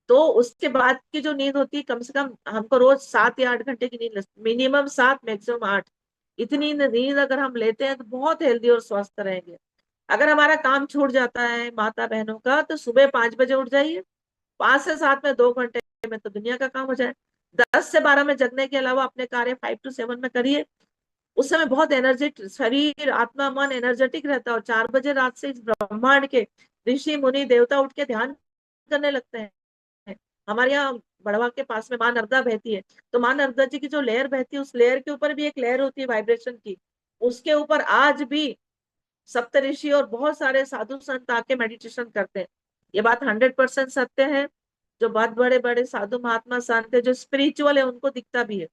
तो उसके बाद की जो नींद होती है, कम से कम हमको रोज 7 या 8 घंटे की नींद, मिनिमम 7, मैक्सिमम 8, इतनी नींद अगर हम लेते हैं तो बहुत हेल्दी और स्वस्थ रहेंगे। अगर हमारा काम छूट जाता है माता बहनों का, तो सुबह 5 बजे उठ जाइए, 5 से 7 में 2 घंटे में तो दुनिया का काम हो जाए। 10 से 12 में जगने के अलावा अपने कार्य 5 to 7 में करिए। उस समय बहुत एनर्जेटिक शरीर, आत्मा, मन एनर्जेटिक रहता है। और 4 बजे रात से इस ब्रह्मांड के ऋषि मुनि देवता उठ के ध्यान करने लगते हैं। हमारे यहाँ बड़वा के पास में माँ नर्मदा बहती है, तो माँ नर्मदा जी की जो लेयर बहती है, उस लेयर के ऊपर भी एक लेयर होती है वाइब्रेशन की, उसके ऊपर आज भी सप्तऋषि और बहुत सारे साधु संत आके मेडिटेशन करते हैं। ये बात 100% सत्य है। जो बहुत बड़े बड़े साधु महात्मा संत है, जो स्पिरिचुअल है, उनको दिखता भी है।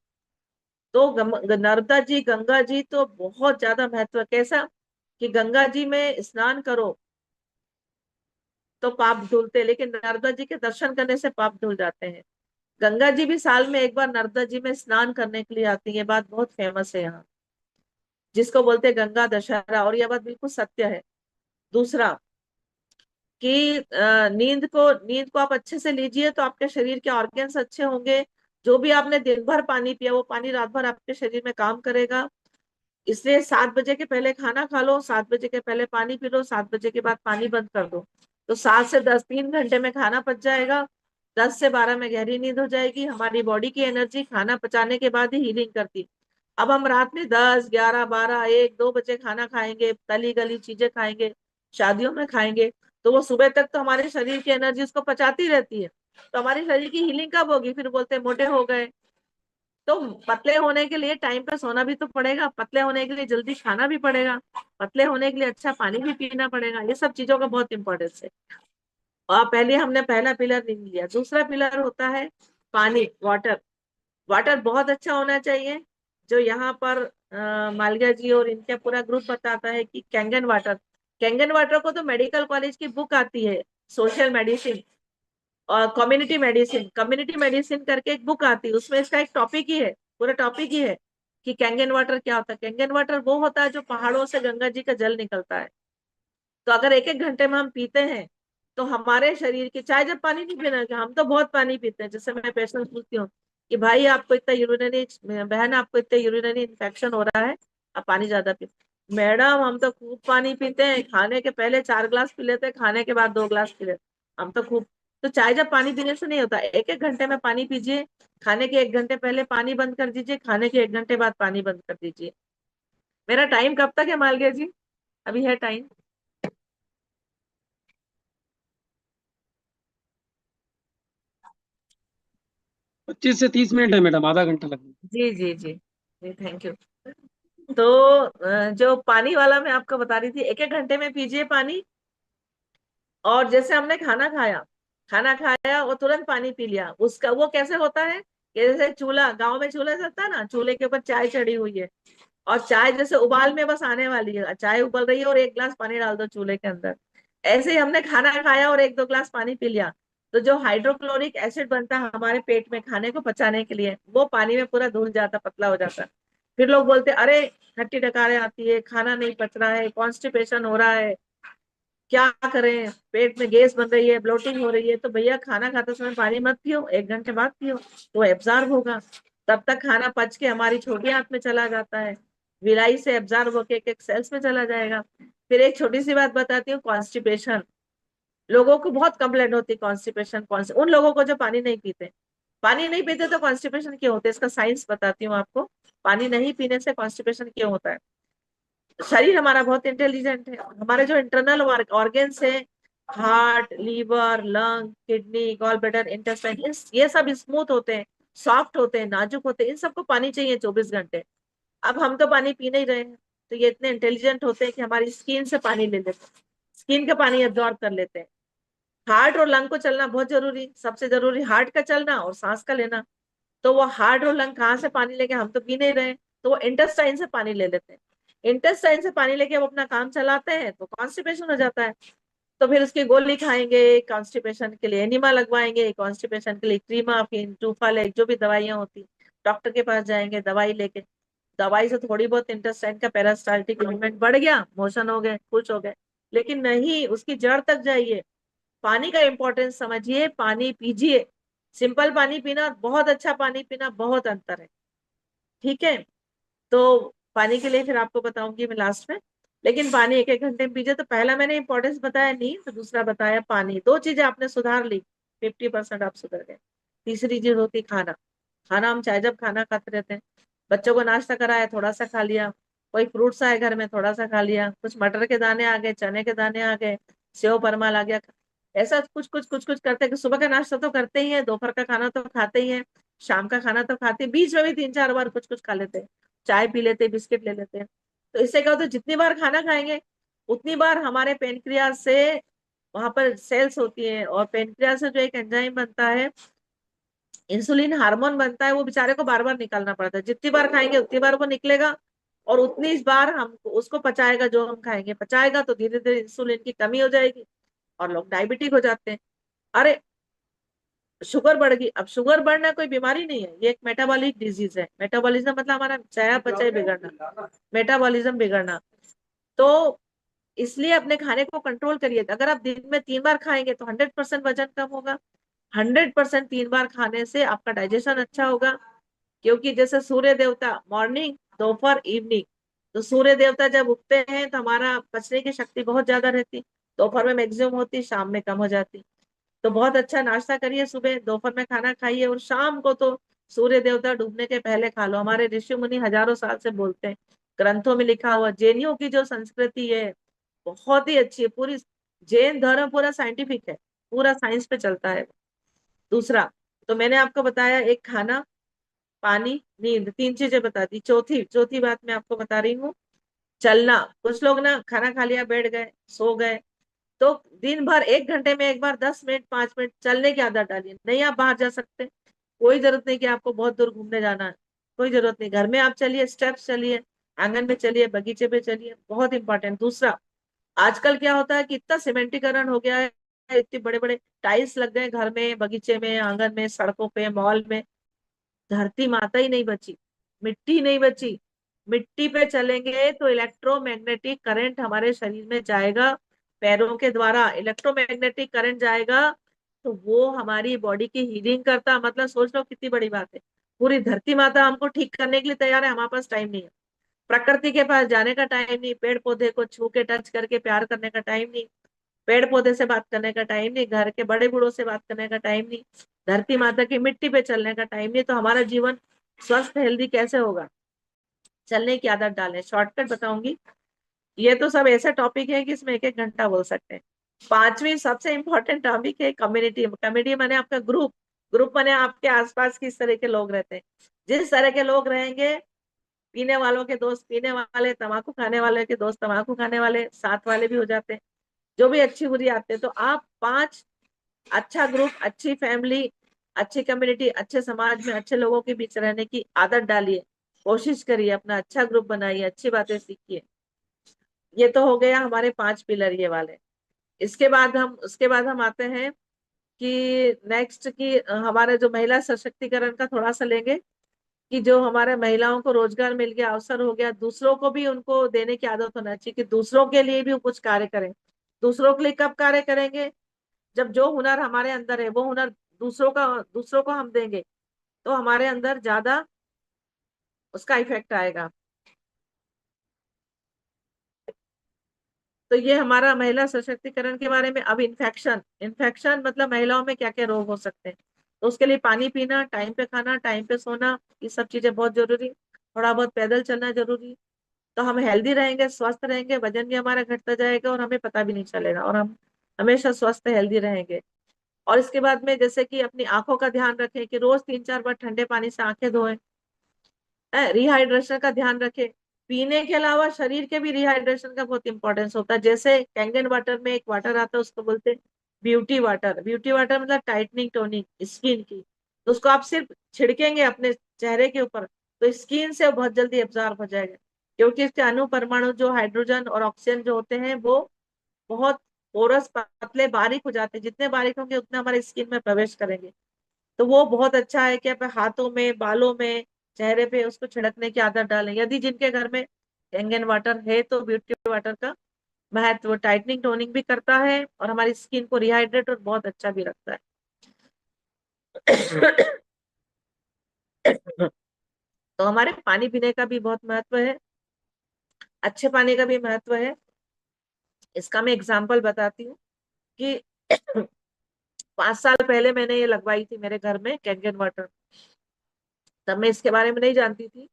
तो नर्मदा जी, गंगा जी तो बहुत ज्यादा महत्व। कैसा कि गंगा जी में स्नान करो तो पाप धुलते, लेकिन नर्मदा जी के दर्शन करने से पाप धुल जाते हैं। गंगा जी भी साल में एक बार नर्मदा जी में स्नान करने के लिए आती है, ये बात बहुत फेमस है यहाँ, जिसको बोलते हैं गंगा दशहरा, और यह बात बिल्कुल सत्य है। दूसरा कि नींद को आप अच्छे से लीजिए तो आपके शरीर के ऑर्गन्स अच्छे होंगे। जो भी आपने दिन भर पानी पिया, वो पानी रात भर आपके शरीर में काम करेगा। इसलिए 7 बजे के पहले खाना खा लो, 7 बजे के पहले पानी पी लो, 7 बजे के बाद पानी बंद कर दो। तो 7 से 10, 3 घंटे में खाना पच जाएगा। 10 से 12 में गहरी नींद हो जाएगी। हमारी बॉडी की एनर्जी खाना पचाने के बाद ही हीलिंग करती। अब हम रात में 10 11 12 1 2 बजे खाना खाएंगे, तली गली चीजें खाएंगे, शादियों में खाएंगे, तो वो सुबह तक तो हमारे शरीर की एनर्जी उसको पचाती रहती है। तो हमारे शरीर की हीलिंग कब होगी? फिर बोलते हैं मोटे हो गए, तो पतले होने के लिए टाइम पे सोना भी तो पड़ेगा, पतले होने के लिए जल्दी खाना भी पड़ेगा, पतले होने के लिए अच्छा पानी भी पीना पड़ेगा। ये सब चीजों का बहुत इंपॉर्टेंस है। और पहले हमने पहला पिलर नहीं लिया। दूसरा पिलर होता है पानी, वाटर। वाटर बहुत अच्छा होना चाहिए। जो यहाँ पर मालविया जी और इनका पूरा ग्रुप बताता है कि कैंगन वाटर, कैंगन वाटर को तो मेडिकल कॉलेज की बुक आती है, सोशल मेडिसिन और कम्युनिटी मेडिसिन करके एक बुक आती है, उसमें इसका एक टॉपिक ही है, पूरा टॉपिक ही है कि कैंगन वाटर क्या होता है। कैंगन वाटर वो होता है जो पहाड़ों से गंगा जी का जल निकलता है। तो अगर एक एक घंटे में हम पीते हैं तो हमारे शरीर की, चाहे जब पानी नहीं पीना, कि हम तो बहुत पानी पीते हैं, जैसे मैं पेशेंट पूछती हूँ कि भाई आपको इतना यूरिनरी, बहन आपको इतना यूरिनरी इन्फेक्शन हो रहा है, आप पानी ज्यादा पीते। मैडम हम तो खूब पानी पीते हैं, खाने के पहले 4 गिलास पी लेते हैं, खाने के बाद 2 गिलास पी लेते हैं, हम तो खूब। तो चाहे जब पानी पीने से नहीं होता, एक एक घंटे में पानी पीजिए, खाने के 1 घंटे पहले पानी बंद कर दीजिए, खाने के 1 घंटे बाद पानी बंद कर दीजिए। मेरा टाइम कब तक है मालविया जी? अभी है टाइम? 25 से 30 मिनट है मैडम, आधा घंटा लगेगा। जी जी जी जी, थैंक यू। तो जो पानी वाला मैं आपको बता रही थी, एक एक घंटे में पीजिए पानी। और जैसे हमने खाना खाया और तुरंत पानी पी लिया, उसका वो कैसे होता है कि जैसे चूल्हा, गांव में चूल्हा चलता है ना, चूल्हे के ऊपर चाय चढ़ी हुई है, और चाय जैसे उबाल में बस आने वाली है, चाय उबल रही है और 1 गिलास पानी डाल दो चूल्हे के अंदर। ऐसे ही हमने खाना खाया और 1-2 गिलास पानी पी लिया, तो जो हाइड्रोक्लोरिक एसिड बनता है हमारे पेट में खाने को पचाने के लिए, वो पानी में पूरा धुल जाता, पतला हो जाता है। फिर लोग बोलते अरे खट्टी डकारें आती है, खाना नहीं पच रहा है, कॉन्स्टिपेशन हो रहा है, क्या करें, पेट में गैस बन रही है, ब्लोटिंग हो रही है। तो भैया खाना खाते समय पानी मत पियो, 1 घंटे बाद पियो, तो एब्जॉर्ब होगा। तब तक खाना पच के हमारी छोटी आंत में चला जाता है, विलाई से एब्जॉर्ब होके एक एक सेल्स में चला जाएगा। फिर एक छोटी सी बात बताती हूँ, कॉन्स्टिपेशन। लोगों को बहुत कंप्लेंट होती है कॉन्स्टिपेशन, उन लोगों को जो पानी नहीं पीते। पानी नहीं पीते तो कॉन्स्टिपेशन क्यों होते हैं, इसका साइंस बताती हूँ आपको। पानी नहीं पीने से कॉन्स्टिपेशन क्यों होता है। शरीर हमारा बहुत इंटेलिजेंट है, हमारे जो इंटरनल ऑर्गेन्स है, heart, liver, lung, kidney, gall bladder, intestine, ये सब स्मूथ होते हैं, सॉफ्ट होते हैं, नाजुक होते हैं, इन सबको पानी चाहिए 24 घंटे। अब हम तो पानी पी नहीं रहे हैं, तो ये इतने इंटेलिजेंट होते हैं कि हमारी स्किन से पानी ले लेते हैं, स्किन का पानी एब्जॉर्ब कर लेते हैं। हार्ट और लंग को चलना बहुत जरूरी, सबसे जरूरी हार्ट का चलना और सांस का लेना। तो वो हार्ट और लंग कहाँ से पानी लेके, हम तो पी नहीं रहे, तो वो इंटेस्टाइन से पानी ले लेते हैं। इंटेस्टाइन से पानी लेके वो अपना काम चलाते हैं, तो कॉन्स्टिपेशन हो जाता है। तो फिर उसकी गोली खाएंगे कॉन्स्टिपेशन के लिए, एनिमा लगवाएंगे कॉन्स्टिपेशन के लिए, क्रीमाफिन, ट्रूफालेक, जो भी दवाइयां होती, डॉक्टर के पास जाएंगे दवाई लेके। दवाई से थोड़ी बहुत इंटेस्टाइन का पेरास्टाल्टिक मूवमेंट बढ़ गया, मोशन हो गए, खुश हो गए। लेकिन नहीं, उसकी जड़ तक जाइए, पानी का इंपॉर्टेंस समझिए, पानी पीजिए। सिंपल पानी पीना, बहुत अच्छा पानी पीना, बहुत अंतर है। ठीक है। तो पानी के लिए फिर आपको बताऊंगी मैं लास्ट में। लेकिन पानी एक एक घंटे में पीजिए। तो पहला मैंने इंपॉर्टेंस बताया नींद, तो दूसरा बताया पानी। 2 चीजें आपने सुधार ली, 50% आप सुधर गए। तीसरी चीज होती खाना। खाना हम चाहे जब खाना खाते रहते हैं, बच्चों को नाश्ता कराया थोड़ा सा खा लिया, कोई फ्रूट्स आए घर में थोड़ा सा खा लिया, कुछ मटर के दाने आ गए, चने के दाने आ गए, सेव परमाल आ गया, ऐसा कुछ कुछ कुछ कुछ करते हैं कि सुबह का नाश्ता तो करते ही है, दोपहर का खाना तो खाते ही है, शाम का खाना तो खाते हैं, बीच में भी 3-4 बार कुछ कुछ खा लेते हैं, चाय पी लेते हैं, बिस्किट ले लेते हैं। तो इससे क्या होता है, जितनी बार खाना खाएंगे उतनी बार हमारे पेनक्रियाज से वहां पर सेल्स होती है, और पेनक्रियाज से जो एक एंजाइम बनता है, इंसुलिन हार्मोन बनता है, वो बेचारे को बार बार निकालना पड़ता है। जितनी बार खाएंगे उतनी बार वो निकलेगा, और उतनी इस बार हम उसको पचाएगा, जो हम खाएंगे पचाएगा, तो धीरे धीरे इंसुलिन की कमी हो जाएगी और लोग डायबिटिक हो जाते हैं। अरे शुगर बढ़ गई, अब शुगर बढ़ना कोई बीमारी नहीं है, ये एक मेटाबॉलिक डिजीज है। मेटाबॉलिज्म मतलब हमारा चयापचय बिगड़ना, मेटाबॉलिज्म बिगड़ना। तो इसलिए अपने खाने को कंट्रोल करिए। अगर आप दिन में 3 बार खाएंगे तो 100% वजन कम होगा। 100% 3 बार खाने से आपका डाइजेशन अच्छा होगा। क्योंकि जैसे सूर्य देवता मॉर्निंग, दोपहर, इवनिंग, तो सूर्य देवता जब उगते हैं तो हमारा पचने की शक्ति बहुत ज्यादा रहती, दोपहर में मैक्सिमम होती, शाम में कम हो जाती। तो बहुत अच्छा नाश्ता करिए, सुबह दोपहर में खाना खाइए, और शाम को तो सूर्य देवता डूबने के पहले खा लो। हमारे ऋषि मुनि हजारों साल से बोलते हैं, ग्रंथों में लिखा हुआ। जैनियों की जो संस्कृति है बहुत ही अच्छी है, पूरी जैन धर्म पूरा साइंटिफिक है, पूरा साइंस पे चलता है। दूसरा, तो मैंने आपको बताया, एक खाना, पानी, नींद, 3 चीजें बता दी। चौथी चौथी बात मैं आपको बता रही हूँ, चलना। कुछ लोग ना खाना खा लिया, बैठ गए, सो गए, तो दिन भर 1 घंटे में एक बार 10 मिनट 5 मिनट चलने की आदत डालिए। नहीं आप बाहर जा सकते, कोई जरूरत नहीं कि आपको बहुत दूर घूमने जाना है, कोई जरूरत नहीं, घर में आप चलिए, स्टेप्स चलिए, आंगन में चलिए, बगीचे पे चलिए, बहुत इंपॉर्टेंट। दूसरा, आजकल क्या होता है कि इतना सीमेंटीकरण हो गया है, इतने बड़े बड़े टाइल्स लग गए घर में, बगीचे में, आंगन में, सड़कों पे, मॉल में, धरती माता ही नहीं बची, मिट्टी नहीं बची। मिट्टी पे चलेंगे तो इलेक्ट्रोमैग्नेटिक करंट हमारे शरीर में जाएगा, पैरों के द्वारा इलेक्ट्रोमैग्नेटिक करंट जाएगा, तो वो हमारी बॉडी की हीलिंग करता। मतलब सोच लो कितनी बड़ी बात है, पूरी धरती माता हमको ठीक करने के लिए तैयार है, हमारे पास टाइम नहीं है। प्रकृति के पास जाने का टाइम नहीं, पेड़ पौधे को छू के टच करके प्यार करने का टाइम नहीं, पेड़ पौधे से बात करने का टाइम नहीं, घर के बड़े बूढ़ों से बात करने का टाइम नहीं, धरती माता की मिट्टी पे चलने का टाइम नहीं, तो हमारा जीवन स्वस्थ हेल्दी कैसे होगा? चलने की आदत डालें। शॉर्टकट बताऊंगी, ये तो सब ऐसे टॉपिक है कि इसमें 1 1 घंटा बोल सकते हैं। पांचवी सबसे इंपॉर्टेंट टॉपिक है कम्युनिटी। कम्युनिटी माने आपका ग्रुप। ग्रुप माने आपके आसपास किस तरह के लोग रहते हैं। जिस तरह के लोग रहेंगे, पीने वालों के दोस्त पीने वाले, तम्बाकू खाने वाले के दोस्त तम्बाकू खाने वाले, साथ वाले भी हो जाते हैं, जो भी अच्छी बुरी आते हैं। तो आप पांच, अच्छा ग्रुप, अच्छी फैमिली, अच्छी कम्युनिटी, अच्छे समाज में अच्छे लोगों के बीच रहने की आदत डालिए, कोशिश करिए, अपना अच्छा ग्रुप बनाइए, अच्छी बातें सीखिए। ये तो हो गया हमारे 5 पिलर ये वाले। उसके बाद हम आते हैं कि नेक्स्ट की हमारे जो महिला सशक्तिकरण का थोड़ा सा लेंगे, कि जो हमारे महिलाओं को रोजगार मिल गया, अवसर हो गया, दूसरों को भी उनको देने की आदत होना चाहिए कि दूसरों के लिए भी वो कुछ कार्य करें। दूसरों के लिए कब कार्य करेंगे? जब जो हुनर हमारे अंदर है वो हुनर दूसरों को हम देंगे, तो हमारे अंदर ज्यादा उसका इफेक्ट आएगा। तो ये हमारा महिला सशक्तिकरण के बारे में। अब इन्फेक्शन, इन्फेक्शन मतलब महिलाओं में क्या क्या रोग हो सकते हैं, तो उसके लिए पानी पीना, टाइम पे खाना, टाइम पे सोना, ये सब चीजें बहुत जरूरी। थोड़ा बहुत पैदल चलना जरूरी। तो हम हेल्दी रहेंगे, स्वस्थ रहेंगे, वजन भी हमारा घटता जाएगा और हमें पता भी नहीं चलेगा, और हम हमेशा स्वस्थ हेल्दी रहेंगे। और इसके बाद में जैसे कि अपनी आंखों का ध्यान रखें कि रोज 3 4 बार ठंडे पानी से आंखें धोएं। रिहाइड्रेशन का ध्यान रखें। पीने के अलावा शरीर के भी रिहाइड्रेशन का बहुत इंपॉर्टेंस होता है। जैसे कैंगन वाटर में एक वाटर आता है, उसको बोलते हैं ब्यूटी वाटर। ब्यूटी वाटर मतलब टाइटनिंग टोनिंग स्किन की, तो उसको आप सिर्फ छिड़केंगे अपने चेहरे के ऊपर, तो स्किन से बहुत जल्दी एब्जॉर्ब हो जाएगा, क्योंकि इसके अणु परमाणु जो हाइड्रोजन और ऑक्सीजन जो होते हैं वो बहुत पोरस, पतले, बारीक हो जाते हैं। जितने बारीक होंगे उतने हमारे स्किन में प्रवेश करेंगे। तो वो बहुत अच्छा है कि आप हाथों में, बालों में, चेहरे पे उसको छिड़कने की आदत डालें। यदि जिनके घर में कैंगन वाटर है तो ब्यूटी वाटर का महत्व, टाइटनिंग टोनिंग भी करता है और हमारी स्किन को रिहाइड्रेट और बहुत अच्छा भी रखता है। तो हमारे पानी पीने का भी बहुत महत्व है, अच्छे पानी का भी महत्व है। इसका मैं एग्जांपल बताती हूँ कि 5 साल पहले मैंने ये लगवाई थी मेरे घर में कैंगन वाटर। तब मैं इसके बारे में नहीं जानती थी।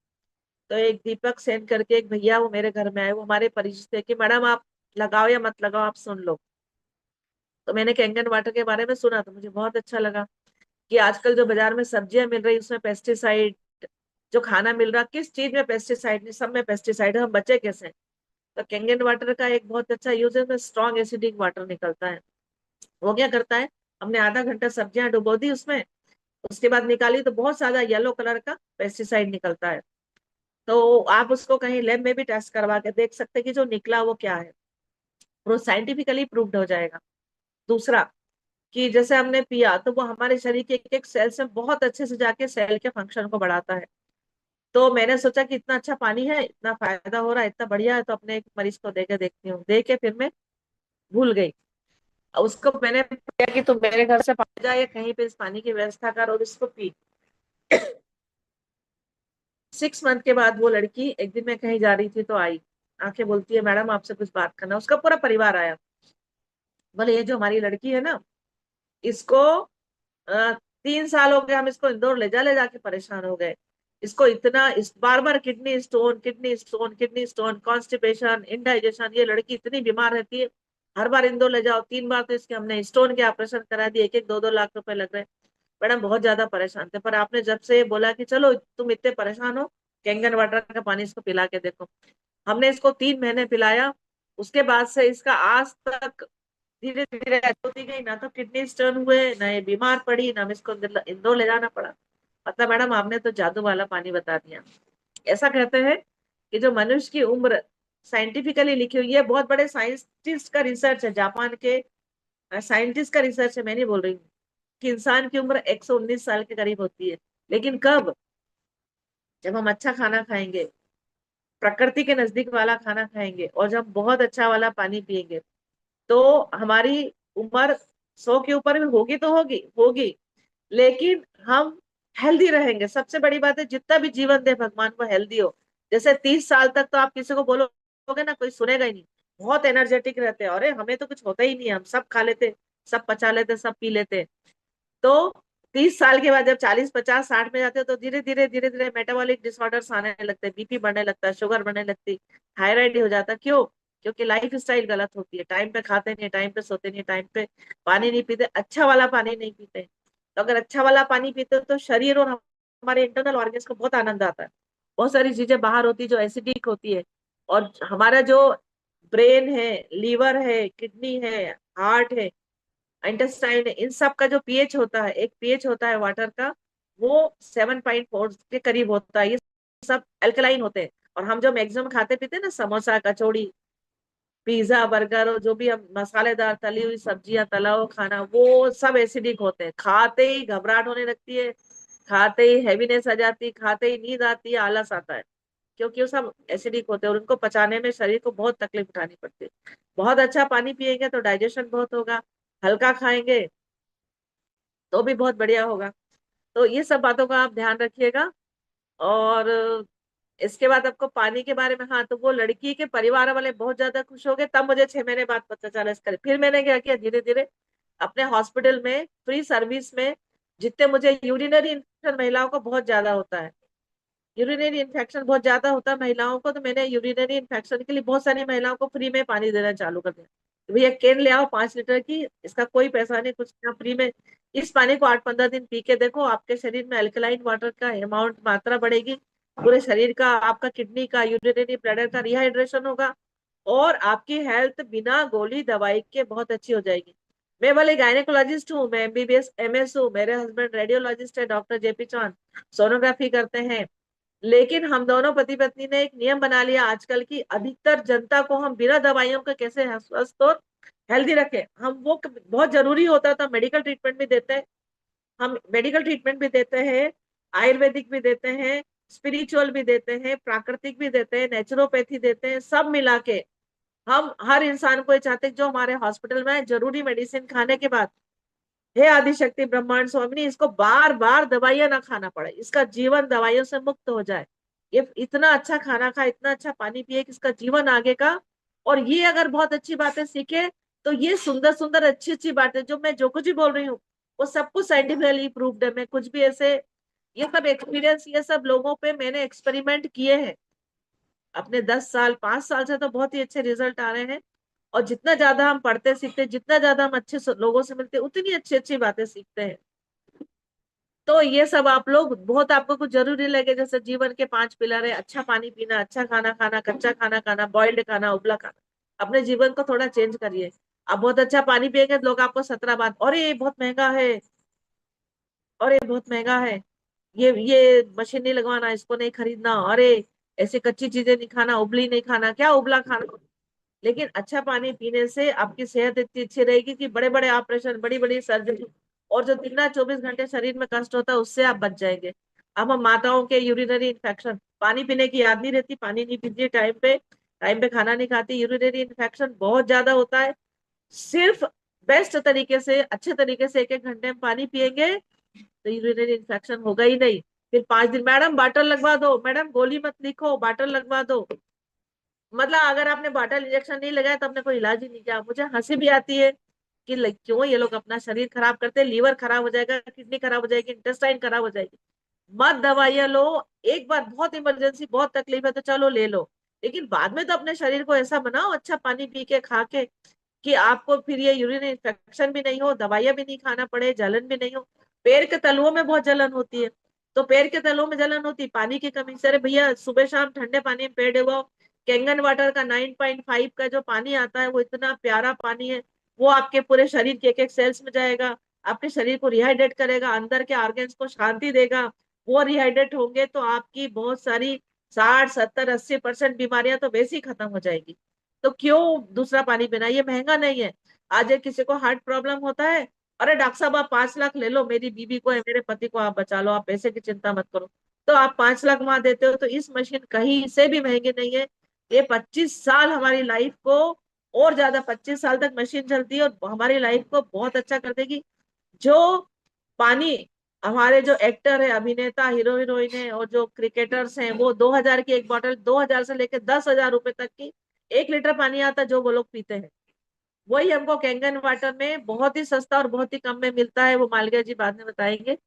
तो एक दीपक सेन करके एक भैया, वो मेरे घर में आए, वो हमारे परिचित थे, कि मैडम आप लगाओ या मत लगाओ, आप सुन लो। तो मैंने कैंगन वाटर के बारे में सुना, तो मुझे बहुत अच्छा लगा कि आजकल जो बाजार में सब्जियां मिल रही उसमें पेस्टिसाइड, जो खाना मिल रहा किस चीज में पेस्टिसाइड, नहीं सब में पेस्टिसाइड है, हम बचे कैसे? तो कैंगन वाटर का एक बहुत अच्छा यूज है, उसमें स्ट्रॉन्ग एसिडिक वाटर निकलता है। वो क्या करता है, हमने आधा घंटा सब्जियां डुबो दी उसमें, उसके बाद निकाली तो बहुत ज्यादा येलो कलर का पेस्टिसाइड निकलता है। तो आप उसको कहीं लैब में भी टेस्ट करवा के देख सकते हैं कि जो निकला वो क्या है, वो साइंटिफिकली प्रूव्ड हो जाएगा। दूसरा, कि जैसे हमने पिया तो वो हमारे शरीर के एक एक सेल से बहुत अच्छे से जाके सेल के फंक्शन को बढ़ाता है। तो मैंने सोचा कि इतना अच्छा पानी है, इतना फायदा हो रहा है, इतना बढ़िया है, तो अपने एक मरीज को देके देखती हूँ। दे के फिर मैं भूल गई। और उसको मैंने किया कि तुम मेरे घर से पानी जा या कहीं पे इस पानी की व्यवस्था कर और इसको पी। 6 मंथ के बाद वो लड़की, एक दिन मैं कहीं जा रही थी तो आई, आके बोलती है मैडम आपसे कुछ बात करना। उसका पूरा परिवार आया। बोले ये जो हमारी लड़की है ना, इसको 3 साल हो गए, हम इसको इंदौर ले जाके परेशान हो गए। इसको इतना बार बार kidney stone, kidney stone, kidney stone, constipation, indigestion, ये लड़की इतनी बीमार रहती है। हर बार इंदौर ले जाओ, 3 बार तो इसके हमने स्टोन के ऑपरेशन करा दिए, एक एक 2 2 लाख रुपए लग रहे। मैडम बहुत ज्यादा परेशान थे, पर आपने जब से बोला कि चलो तुम इतने परेशान हो, कैंगन वाटर का पानी इसको पिला के देखो, हमने इसको 3 महीने पिलाया। उसके बाद से इसका आज तक धीरे धीरे होती गई, ना तो किडनी स्टोन हुए, ना ये बीमार पड़ी, ना इसको इंदौर ले जाना पड़ा। मतलब मैडम आपने तो जादू वाला पानी बता दिया। ऐसा कहते हैं कि जो मनुष्य की उम्र साइंटिफिकली लिखी हुई है, बहुत बड़े साइंटिस्ट का रिसर्च है, जापान के साइंटिस्ट का रिसर्च है, मैं नहीं बोल रही हूँ, कि इंसान की उम्र 119 साल के करीब होती है। लेकिन कब? जब हम अच्छा खाना खाएंगे, प्रकृति के नजदीक वाला खाना खाएंगे, और जब बहुत अच्छा वाला पानी पिएंगे, तो हमारी उम्र 100 के ऊपर भी होगी तो होगी होगी, लेकिन हम हेल्दी रहेंगे। सबसे बड़ी बात है, जितना भी जीवन दे भगवान को हेल्दी हो। जैसे 30 साल तक तो आप किसी को बोलोगे ना, कोई सुनेगा ही नहीं, बहुत एनर्जेटिक रहते हैं, अरे हमें तो कुछ होता ही नहीं है, हम सब खा लेते, सब पचा लेते, सब पी लेते। तो 30 साल के बाद जब 40 50 60 में जाते हो, तो धीरे धीरे धीरे धीरे मेटाबॉलिक डिसऑर्डर्स आने लगते हैं, बीपी बढ़ने लगता है, शुगर बढ़ने लगती, थायराइड हो जाता है। क्यों? क्योंकि लाइफ स्टाइल गलत होती है, टाइम पे खाते नहीं, टाइम पे सोते नहीं, टाइम पे पानी नहीं पीते, अच्छा वाला पानी नहीं पीते। तो अगर अच्छा वाला पानी पीते हो तो शरीर और हमारे इंटरनल ऑर्गन्स को बहुत आनंद आता है। बहुत सारी चीजें बाहर होती है जो एसिडिक होती है, और हमारा जो ब्रेन है, लीवर है, किडनी है, हार्ट है, इंटेस्टाइन, इन सब का जो पीएच होता है, एक पीएच होता है वाटर का, वो 7.4 के करीब होता है। ये सब अल्कलाइन होते हैं। और हम जो मैक्सिमम खाते पीते हैं ना, समोसा, कचौड़ी, पिज्जा, बर्गर, और जो भी हम मसालेदार तली हुई सब्जियां, तला हुआ खाना, वो सब एसिडिक होते हैं। खाते ही घबराहट होने लगती है, खाते ही हैवीनेस आ जाती है, खाते ही नींद आती है, आलस आता है, क्योंकि वो सब एसिडिक होते हैं, और उनको पचाने में शरीर को बहुत तकलीफ उठानी पड़ती है। बहुत अच्छा पानी पिएंगे तो डाइजेशन बहुत होगा, हल्का खाएंगे तो भी बहुत बढ़िया होगा। तो ये सब बातों का आप ध्यान रखिएगा। और इसके बाद आपको पानी के बारे में, हाँ, तो वो लड़की के परिवार वाले बहुत ज्यादा खुश हो गए, तब मुझे 6 महीने बाद पता चला इसका। फिर मैंने क्या किया, धीरे धीरे अपने हॉस्पिटल में फ्री सर्विस में, जितने मुझे यूरिनरी इन्फेक्शन महिलाओं को बहुत ज्यादा होता है, यूरिनरी इन्फेक्शन बहुत ज्यादा होता है महिलाओं को, तो मैंने यूरिनरी इन्फेक्शन के लिए बहुत सारी महिलाओं को फ्री में पानी देना चालू कर दिया। तो भैया केन ले आओ 5 लीटर की, इसका कोई पैसा नहीं, कुछ नहीं, फ्री में इस पानी को 8 15 दिन पी के देखो, आपके शरीर में अल्कलाइन वाटर का अमाउंट, मात्रा बढ़ेगी, पूरे शरीर का, आपका किडनी का, यूरिनरी ब्लैडर का रिहाइड्रेशन होगा, और आपकी हेल्थ बिना गोली दवाई के बहुत अच्छी हो जाएगी। मैं भले गायनेकोलॉजिस्ट हूँ, मैं एमबीबीएस एमएस हूँ, मेरे हस्बैंड रेडियोलॉजिस्ट है, डॉक्टर जेपी चौहान, सोनोग्राफी करते हैं। लेकिन हम दोनों पति पत्नी ने एक नियम बना लिया आजकल की, अधिकतर जनता को हम बिना दवाइयों के कैसे स्वस्थ और हेल्दी रखें। हम वो बहुत जरूरी होता था, मेडिकल ट्रीटमेंट भी देते हैं, हम मेडिकल ट्रीटमेंट भी देते हैं, आयुर्वेदिक भी देते हैं, स्पिरिचुअल भी देते हैं, प्राकृतिक भी देते हैं, नेचुरोपैथी देते हैं, सब मिला के हम हर इंसान को ये चाहते हैं जो हमारे हॉस्पिटल में है, जरूरी मेडिसिन खाने के बाद, हे आदिशक्ति ब्रह्मांड स्वामिनी, इसको बार बार दवाइयां ना खाना पड़े, इसका जीवन दवाइयों से मुक्त हो जाए, ये इतना अच्छा खाना खाए, इतना अच्छा पानी पिए कि इसका जीवन आगे का। और ये अगर बहुत अच्छी बातें सीखे, तो ये सुंदर सुंदर अच्छी अच्छी बातें जो मैं जो कुछ भी बोल रही हूँ, वो सब कुछ साइंटिफिकली प्रूव्ड है। मैं कुछ भी ऐसे, ये सब एक्सपीरियंस, ये सब लोगों पे मैंने एक्सपेरिमेंट किए हैं अपने 10 साल 5 साल से, तो बहुत ही अच्छे रिजल्ट आ रहे हैं। और जितना ज्यादा हम पढ़ते सीखते, जितना ज्यादा हम अच्छे लोगों से मिलते, उतनी अच्छी अच्छी बातें सीखते हैं। तो ये सब आप लोग, बहुत आपको कुछ जरूरी लगे, जैसे जीवन के 5 पिलर है, अच्छा पानी पीना, अच्छा खाना खाना, कच्चा खाना खाना, बॉइल्ड खाना, उबला खाना, अपने जीवन को थोड़ा चेंज करिए। आप बहुत अच्छा पानी पिएंगे तो लोग आपको 17 बात, अरे ये बहुत महंगा है, अरे बहुत महंगा है, ये मशीन नहीं लगवाना, इसको नहीं खरीदना, अरे ऐसे कच्ची चीजें नहीं खाना, उबली नहीं खाना, क्या उबला खाना। लेकिन अच्छा पानी पीने से आपकी सेहत इतनी अच्छी रहेगी कि बड़े बड़े ऑपरेशन, बड़ी बड़ी सर्जरी, और जो दिन रात 24 घंटे शरीर में कष्ट होता है, उससे आप बच जाएंगे। अब हम माताओं के यूरिनरी इन्फेक्शन, पानी पीने की याद नहीं रहती, पानी नहीं पीती टाइम पे खाना नहीं खाती, यूरिनरी इन्फेक्शन बहुत ज्यादा होता है। सिर्फ बेस्ट तरीके से, अच्छे तरीके से 1 1 घंटे में पानी पिएंगे, तो यूरिनरी इन्फेक्शन होगा ही नहीं। फिर 5 दिन, मैडम बाटल लगवा दो, मैडम गोली मत लिखो, बाटल लगवा दो। मतलब अगर आपने बॉटल इंजेक्शन नहीं लगाया तो आपने कोई इलाज ही नहीं किया। मुझे हंसी भी आती है कि क्यों ये लोग अपना शरीर खराब करते हैं, लीवर खराब हो जाएगा, किडनी खराब हो जाएगी, इंटेस्टाइन खराब हो जाएगी, मत दवाइयां लो। एक बार बहुत इमरजेंसी, बहुत तकलीफ है तो चलो ले लो, लेकिन बाद में तो अपने शरीर को ऐसा बनाओ, अच्छा पानी पी के खा के, कि आपको फिर ये यूरिन इन्फेक्शन भी नहीं हो, दवाइयां भी नहीं खाना पड़े, जलन भी नहीं हो। पैर के तलुओं में बहुत जलन होती है। तो पैर के तलुओं में जलन होती, पानी की कमी से। अरे भैया, सुबह शाम ठंडे पानी में पैर डुबाओ। कैंगन वाटर का 9.5 का जो पानी आता है, वो इतना प्यारा पानी है। वो आपके पूरे शरीर के एक एक सेल्स में जाएगा, आपके शरीर को रिहाइड्रेट करेगा, अंदर के ऑर्गन्स को शांति देगा। वो रिहाइड्रेट होंगे तो आपकी बहुत सारी 60 70 80% बीमारियां तो वैसे ही खत्म हो जाएगी। तो क्यों दूसरा पानी पीना? ये महंगा नहीं है। आज एक किसी को हार्ट प्रॉब्लम होता है, अरे डॉक्टर साहब आप 5 लाख ले लो, मेरी बीबी को या मेरे पति को आप बचा लो, आप पैसे की चिंता मत करो। तो आप 5 लाख वहां देते हो, तो इस मशीन कहीं से भी महंगी नहीं है। ये 25 साल हमारी लाइफ को, और ज्यादा 25 साल तक मशीन चलती है और हमारी लाइफ को बहुत अच्छा कर देगी। जो पानी हमारे जो एक्टर है, अभिनेता, हीरो हीरोइन है, और जो क्रिकेटर्स हैं, वो 2,000 की एक बॉटल, 2,000 से लेकर 10,000 रुपए तक की 1 लीटर पानी आता है, जो वो लोग पीते हैं। वही हमको कैंगन वाटर में बहुत ही सस्ता और बहुत ही कम में मिलता है, वो मालविया जी बाद में बताएंगे।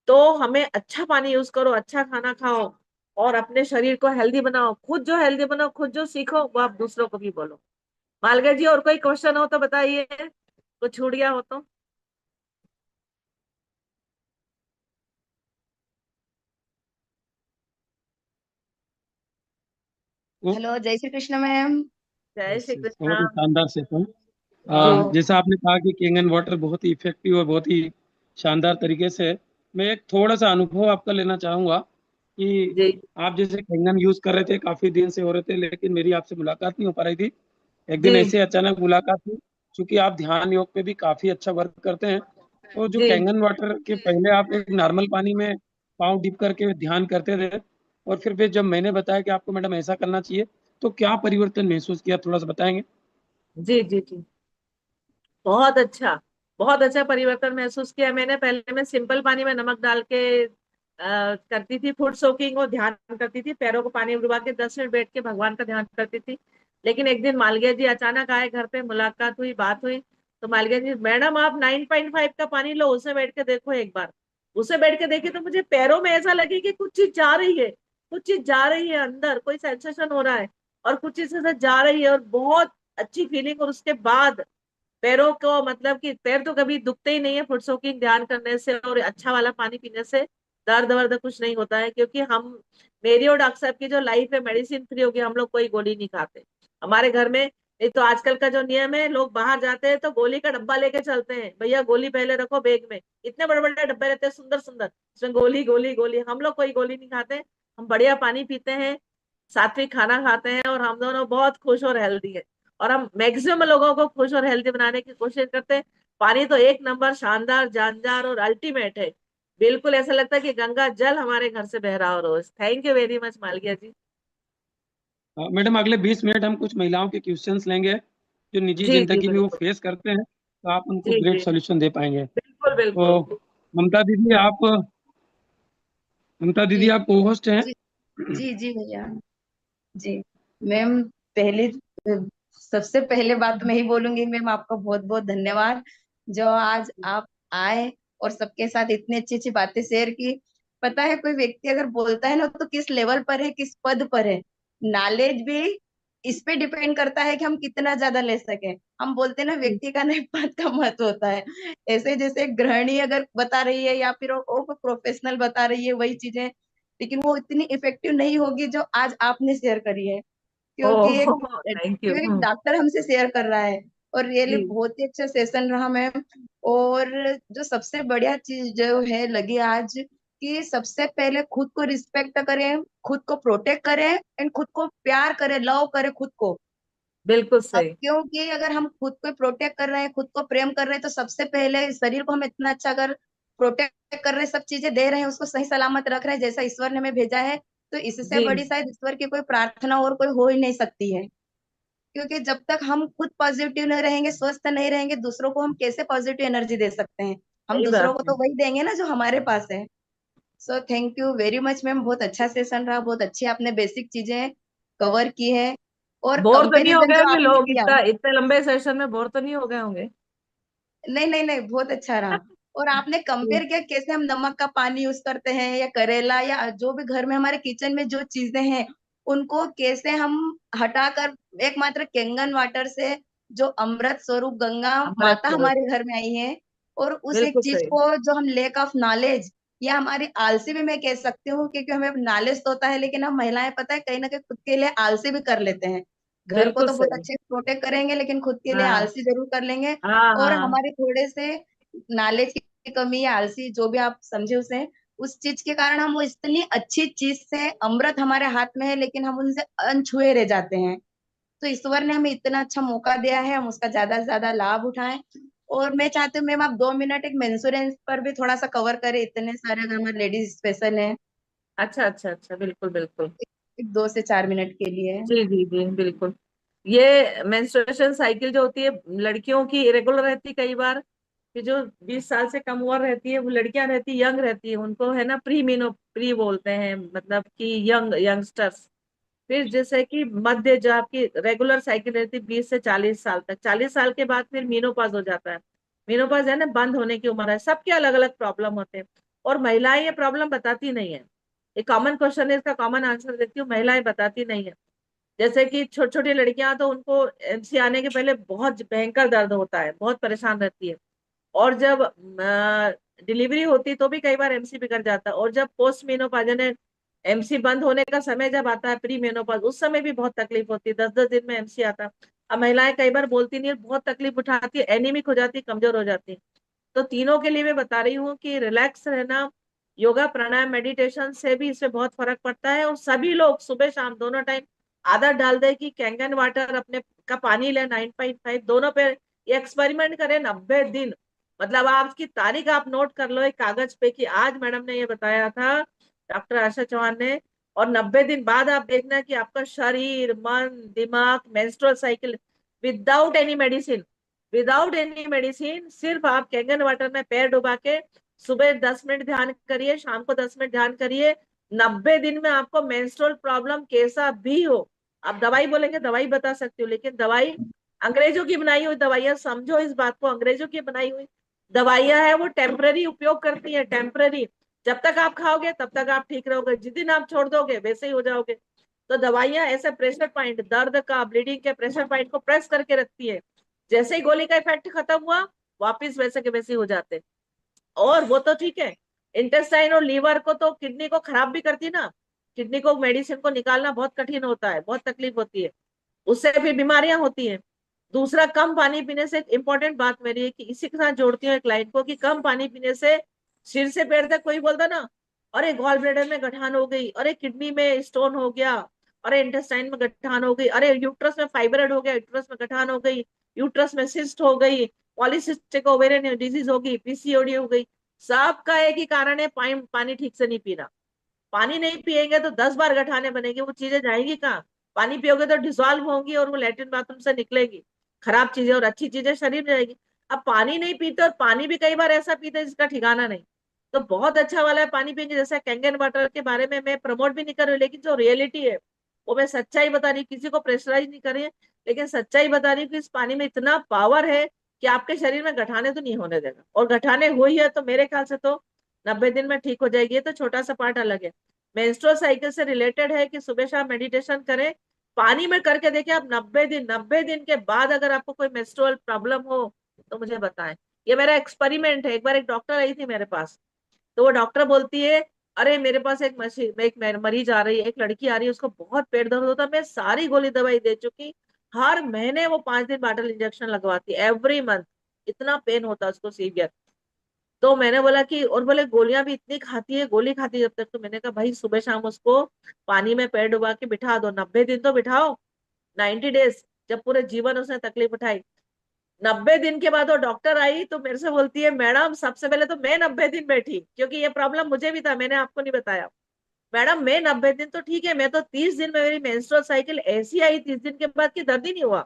तो हमें अच्छा पानी यूज करो, अच्छा खाना खाओ, और अपने शरीर को हेल्दी बनाओ। खुद जो हेल्दी बनाओ, खुद जो सीखो, वो आप दूसरों को भी बोलो। मालविया जी, और कोई क्वेश्चन हो तो बताइए, कुछ छूट गया हो तो। वो हेलो, जय श्री कृष्ण मैम। जय श्री बहुत ही कृष्ण। शानदार सेशन। जी हाँ। जैसा आपने कहा कि कैंगन वाटर बहुत ही इफेक्टिव और बहुत ही शानदार तरीके से है। मैं एक थोड़ा सा अनुभव आपका लेना चाहूंगा कि जी आप जैसे कैंगन यूज कर रहे थे, काफी दिन से हो रहे थे, लेकिन मेरी आपसे मुलाकात नहीं हो पा रही थी। एक दिन जी ऐसे अचानक मुलाकात हुई। क्योंकि आप ध्यान योग पे भी काफी अच्छा वर्क करते हैं, तो जो जी कैंगन वाटर के पहले आप एक नॉर्मल पानी में पाँव डिप करके ध्यान करते थे, और फिर जब मैंने बताया कि आपको मैडम ऐसा करना चाहिए, तो क्या परिवर्तन महसूस किया, थोड़ा सा बताएंगे। जी जी जी। बहुत अच्छा, बहुत अच्छा परिवर्तन महसूस किया मैंने। पहले मैं सिंपल पानी में नमक डाल के करती थी फुट सोकिंग, और ध्यान करती थी, पैरों को पानी में डुबा के 10 मिनट बैठ के भगवान का ध्यान करती थी। लेकिन एक दिन मालविया जी अचानक आए घर पे, मुलाकात हुई, बात हुई। तो मालविया जी, मैडम आप 9.5 का पानी लो, उसे बैठ के देखो एक बार। उसे बैठ के देखी तो मुझे पैरों में ऐसा लगे कि कुछ चीज जा रही है, कुछ चीज जा रही है, अंदर कोई सेंसेशन हो रहा है, और कुछ चीज ऐसा जा रही है, और बहुत अच्छी फीलिंग। और उसके बाद पैरों को, मतलब कि पैर तो कभी दुखते ही नहीं है फुट सोकिंग ध्यान करने से, और अच्छा वाला पानी पीने से दर्द वर्द कुछ नहीं होता है। क्योंकि हम, मेरी और डॉक्टर साहब की जो लाइफ है मेडिसिन फ्री होगी, हम लोग कोई गोली नहीं खाते हमारे घर में। नहीं तो आजकल का जो नियम है, लोग बाहर जाते हैं तो गोली का डब्बा लेके चलते हैं, भैया गोली पहले रखो बैग में। इतने बड़े बड़े डब्बे रहते हैं, सुंदर सुंदर, उसमें गोली गोली गोली। हम लोग कोई गोली नहीं खाते, हम बढ़िया पानी पीते हैं, सात्विक खाना खाते हैं, और हम दोनों बहुत खुश और हेल्दी है। और हम मैक्सिमम लोगों को खुश और हेल्दी बनाने की कोशिश करते हैं। पानी तो एक नंबर, शानदार, जानदार और अल्टीमेट है। बिल्कुल ऐसा लगता है कि गंगा जल हमारे घर से बह रहा हो रोज। Thank you very much Malkiya ji. Madam, अगले 20 मिनट हम कुछ महिलाओं के क्वेश्चंस लेंगे, जो निजी जी जी जिंदगी में वो बिल्कुल। फेस करते हैं, तो आप उनको जी ग्रेट जी सॉल्यूशन दे पाएंगे। बिल्कुल तो बिल्कुल। ममता दीदी आप ममता दीदी जी आप को होस्ट हैं। जी। जी जी भैया। जी मैम, पहले सबसे पहले बात तो मैं ही बोलूंगी मैम, आपका बहुत बहुत धन्यवाद जो आज आप आए और सबके साथ इतनी अच्छी अच्छी बातें शेयर की। पता है, कोई व्यक्ति अगर बोलता है ना, तो किस लेवल पर है, किस पद पर है, नॉलेज भी इस पे डिपेंड करता है कि हम कितना ज्यादा ले सके। हम बोलते हैं ना, जी व्यक्ति का नहीं पद का महत्व होता है। ऐसे जैसे एक गृहिणी अगर बता रही है, या फिर वो प्रोफेशनल बता रही है वही चीजें, लेकिन वो इतनी इफेक्टिव नहीं होगी जो आज आपने शेयर करी है। क्योंकि ओह एक थैंक यू। क्योंकि एक डॉक्टर हमसे शेयर कर रहा है। और रियली जी बहुत ही अच्छा सेशन रहा मैम। और जो सबसे बढ़िया चीज जो है लगी आज, कि सबसे पहले खुद को रिस्पेक्ट करें, खुद को प्रोटेक्ट करें, एंड खुद को प्यार करें, लव करें खुद को। बिल्कुल अब सही। क्योंकि अगर हम खुद को प्रोटेक्ट कर रहे हैं, खुद को प्रेम कर रहे हैं, तो सबसे पहले शरीर को हम इतना अच्छा अगर प्रोटेक्ट कर रहे हैं, सब चीजें दे रहे हैं, उसको सही सलामत रख रहे हैं जैसा ईश्वर ने हमें भेजा है, तो इससे जी बड़ी शायद ईश्वर की कोई प्रार्थना और कोई हो ही नहीं सकती है। क्योंकि जब तक हम खुद पॉजिटिव नहीं रहेंगे, स्वस्थ नहीं रहेंगे, दूसरों को हम कैसे पॉजिटिव एनर्जी दे सकते हैं? हम सही दूसरों बात को है। तो वही देंगे ना जो हमारे पास है। So thank you very much ma'am, बहुत अच्छा सेशन रहा, बहुत अच्छी आपने बेसिक चीजें कवर की है। और बोर तो नहीं हो कंपैरिजन गए जो होंगे आपने लोग, किया, इतना इतने लंबे सेशन में बोर तो नहीं हो गए होंगे? नहीं नहीं नहीं, बहुत अच्छा रहा। और आपने जी कंपेयर किया कैसे हम नमक का पानी यूज करते हैं, या करेला, या जो भी घर में हमारे किचन में जो चीजें हैं, उनको कैसे हम हटाकर एकमात्र कैंगन वाटर से, जो अमृत स्वरूप गंगा अमृत माता स्वरूप। हमारे घर में आई है, और उस एक बिल्कुल चीज सही। को जो हम लेक ऑफ नॉलेज या हमारी आलसी भी मैं कह सकती हूँ, क्योंकि हमें नॉलेज तो होता है लेकिन हम महिलाएं पता है कहीं ना कहीं खुद के लिए आलसी भी कर लेते हैं। घर को बिल्कुल तो बहुत सही। अच्छे से प्रोटेक्ट करेंगे लेकिन खुद के लिए हाँ आलसी जरूर कर लेंगे। हाँ और हाँ। हमारे थोड़े से नॉलेज की कमी या आलसी जो भी आप समझे उसे, उस चीज के कारण हम वो इतनी अच्छी चीज से, अमृत हमारे हाथ में है लेकिन हम उनसे अनछुए रह जाते हैं। तो ईश्वर ने हमें इतना अच्छा मौका दिया है, हम उसका ज्यादा से ज्यादा लाभ उठाएं। और मैं चाहती हूँ मैम आप 2 मिनट एक मेंस्ट्रुएशन पर भी थोड़ा सा कवर करें, इतने सारे अगर हमारे लेडीज स्पेशल हैं। अच्छा अच्छा अच्छा, बिल्कुल बिल्कुल। एक 2 से 4 मिनट के लिए। जी जी जी बिल्कुल। ये मेंस्ट्रुएशन साइकिल जो होती है लड़कियों की इरेगुलर रहती है कई बार, कि जो 20 साल से कम उम्र रहती है वो लड़कियां रहती, यंग रहती है, उनको है ना प्री बोलते हैं, मतलब कि यंगस्टर्स। फिर जैसे कि मध्य जो आपकी रेगुलर साइकिल रहती है 20 से 40 साल तक, 40 साल के बाद फिर मीनोपॉज हो जाता है। मीनोपॉज है ना, बंद होने की उम्र है। सबके अलग अलग प्रॉब्लम होते हैं, और महिलाएं ये प्रॉब्लम बताती नहीं है। एक कॉमन क्वेश्चन है, इसका कॉमन आंसर देती हूँ, महिलाएं बताती नहीं है। जैसे कि छोटी छोटी लड़कियां, तो उनको एमसी आने के पहले बहुत भयंकर दर्द होता है, बहुत परेशान रहती है। और जब डिलीवरी होती तो भी कई बार एमसी बिगड़ जाता है। और जब पोस्ट मेनोपॉज यानी एमसी बंद होने का समय जब आता है, प्री मेनोपॉज, उस समय भी बहुत तकलीफ होती है, 10-10 दिन में एमसी आता है। अब महिलाएं कई बार बोलती नहीं है, बहुत तकलीफ उठाती है, एनीमिक हो जाती है, कमजोर हो जाती है। तो तीनों के लिए मैं बता रही हूँ कि रिलैक्स रहना, योगा प्राणायाम मेडिटेशन से भी इससे बहुत फर्क पड़ता है। और सभी लोग सुबह शाम दोनों टाइम आदत डाल दे कि कैंगन वाटर अपने का पानी ले 9.5 दोनों पे। ये एक्सपेरिमेंट करें 90 दिन। मतलब आपकी तारीख आप नोट कर लो एक कागज पे कि आज मैडम ने ये बताया था, डॉक्टर आशा चौहान ने। और 90 दिन बाद आप देखना कि आपका शरीर, मन, दिमाग, menstrual cycle, without any medicine, सिर्फ आप कैंगन वाटर में पैर डुबा के सुबह 10 मिनट ध्यान करिए, शाम को 10 मिनट ध्यान करिए। 90 दिन में आपको मेंस्ट्रुअल प्रॉब्लम कैसा भी हो, आप दवाई बोलेंगे दवाई बता सकती हूँ, लेकिन दवाई अंग्रेजों की बनाई हुई दवाइयां, समझो इस बात को, अंग्रेजों की बनाई हुई दवाइयां है, वो टेम्पररी उपयोग करती है, टेम्पररी। जब तक आप खाओगे तब तक आप ठीक रहोगे, जिस दिन आप छोड़ दोगे वैसे ही हो जाओगे। तो दवाइयां ऐसे प्रेशर पॉइंट, दर्द का, ब्लीडिंग के प्रेशर पॉइंट को प्रेस करके रखती है। जैसे ही गोली का इफेक्ट खत्म हुआ, वापिस वैसे के वैसे हो जाते। और वो तो ठीक है, इंटेस्टाइन और लीवर को तो, किडनी को खराब भी करती ना। किडनी को मेडिसिन को निकालना बहुत कठिन होता है, बहुत तकलीफ होती है, उससे फिर बीमारियां होती हैं। दूसरा, कम पानी पीने से, एक इंपॉर्टेंट बात मेरी है कि इसी के साथ जोड़ती हूँ एक लाइन को, कि कम पानी पीने से सिर से पैर तक, कोई बोलता ना, अरे गॉल ब्लैडर में गठान हो गई, अरे किडनी में स्टोन हो गया, अरे इंटेस्टाइन में गठान हो गई, अरे यूट्रस में फाइब्रोइड हो गया, यूट्रस में गठान हो गई, यूट्रस में सिस्ट हो गई, पॉलीसिस्टिक ओवेरियन डिजीज हो गई, पीसीओडी हो गई। सबका एक ही कारण है, पानी ठीक से नहीं पीना। पानी नहीं पिएंगे तो 10 बार गठाने बनेंगे, वो चीजें जाएंगी कहाँ? पानी पियोगे तो डिसॉल्व होंगी और वो लैट्रिन बाथरूम से निकलेगी, खराब चीजें, और अच्छी चीजें शरीर में जाएगी। अब पानी नहीं पीते, और पानी भी कई बार ऐसा पीते हैं जिसका ठिकाना नहीं। तो बहुत अच्छा वाला है पानी पिएंगे, जैसे कैंगन वाटर के बारे में मैं प्रमोट भी नहीं कर रही हूँ, लेकिन जो रियलिटी है वो मैं सच्चाई बता रही हूँ, किसी को प्रेशराइज नहीं कर रही है, लेकिन सच्चाई बता रही हूँ कि इस पानी में इतना पावर है कि आपके शरीर में गठाने तो नहीं होने देगा। और गठाने हुई है तो मेरे ख्याल से तो 90 दिन में ठीक हो जाएगी। ये तो छोटा सा पार्ट अलग है, मेंस्ट्रुअल साइकिल से रिलेटेड है कि सुबह शाम मेडिटेशन करें, पानी में करके देखिए आप 90 दिन। 90 दिन के बाद अगर आपको कोई मेंस्ट्रुअल प्रॉब्लम हो तो मुझे बताएं। ये मेरा एक्सपेरिमेंट है। एक बार एक डॉक्टर आई थी मेरे पास, तो वो डॉक्टर बोलती है, अरे मेरे पास एक मशीन, एक मरीज आ रही है, एक लड़की आ रही है, उसको बहुत पेट दर्द होता है, मैं सारी गोली दवाई दे चुकी, हर महीने वो 5 दिन बॉटल इंजेक्शन लगवाती, एवरी मंथ, इतना पेन होता है उसको, सीवियर। तो मैंने बोला कि, और बोले गोलियां भी इतनी खाती है, गोली खाती है जब तक। तो मैंने कहा भाई सुबह शाम उसको पानी में पैर डुबा के बिठा दो, 90 दिन तो बिठाओ, 90 डेज, जब पूरे जीवन उसने तकलीफ उठाई। 90 दिन के बाद वो डॉक्टर आई तो मेरे से बोलती है, मैडम सबसे पहले तो मैं 90 दिन बैठी, क्योंकि ये प्रॉब्लम मुझे भी था, मैंने आपको नहीं बताया। मैडम मैं 90 दिन तो ठीक है, मैं तो 30 दिन में मेरी मेंस्ट्रुअल साइकिल ऐसी आई 30 दिन के बाद कि दर्द ही नहीं हुआ,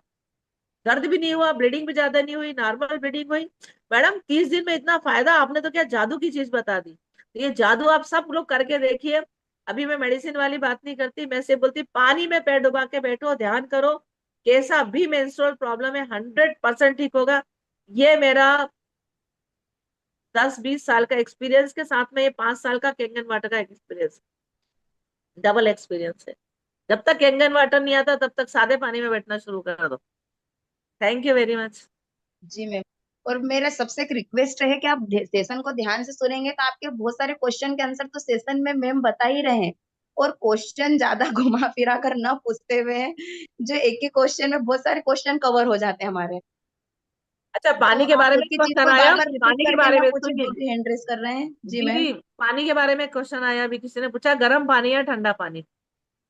दर्द भी नहीं हुआ, ब्लीडिंग भी ज्यादा नहीं हुई, नॉर्मल ब्लीडिंग हुई। मैडम 30 दिन में इतना फायदा, आपने तो क्या जादू की चीज बता दी। तो ये जादू आप सब लोग करके देखिए। अभी मैं मेडिसिन वाली बात नहीं करती, मैं सिर्फ बोलती पानी में पैर डुबा के बैठो, ध्यान करो, कैसा भी मेंस्ट्रुअल प्रॉब्लम है 100% ठीक होगा। ये मेरा 10-20 साल का एक्सपीरियंस के साथ में ये 5 साल का कैंगन वाटर का एक्सपीरियंस, डबल एक्सपीरियंस है। जब तक कैंगन वाटर नहीं आता तब तक सादे पानी में बैठना शुरू कर दो। Thank you very much. जी मैम। और मेरा सबसे एक रिक्वेस्ट है कि आप सेशन को ध्यान से सुनेंगे तो आपके बहुत सारे क्वेश्चन के आंसर तो सेशन में मैम बता ही रहे हैं, और क्वेश्चन ज्यादा घुमा फिरा कर ना पूछते हुए हैं, जो एक ही क्वेश्चन में बहुत सारे क्वेश्चन कवर हो जाते हैं हमारे। अच्छा, तो पानी के आप बारे एक में ही चीज क्वेश्चन को आया, बार बार रिपीट पानी के करके बारे ना में पूछे, सुनिए। जो भी हैंड रेस कर रहे हैं। जी मैम। दीदी, पानी के बारे में क्वेश्चन आया, अभी किसी ने पूछा गर्म पानी या ठंडा पानी।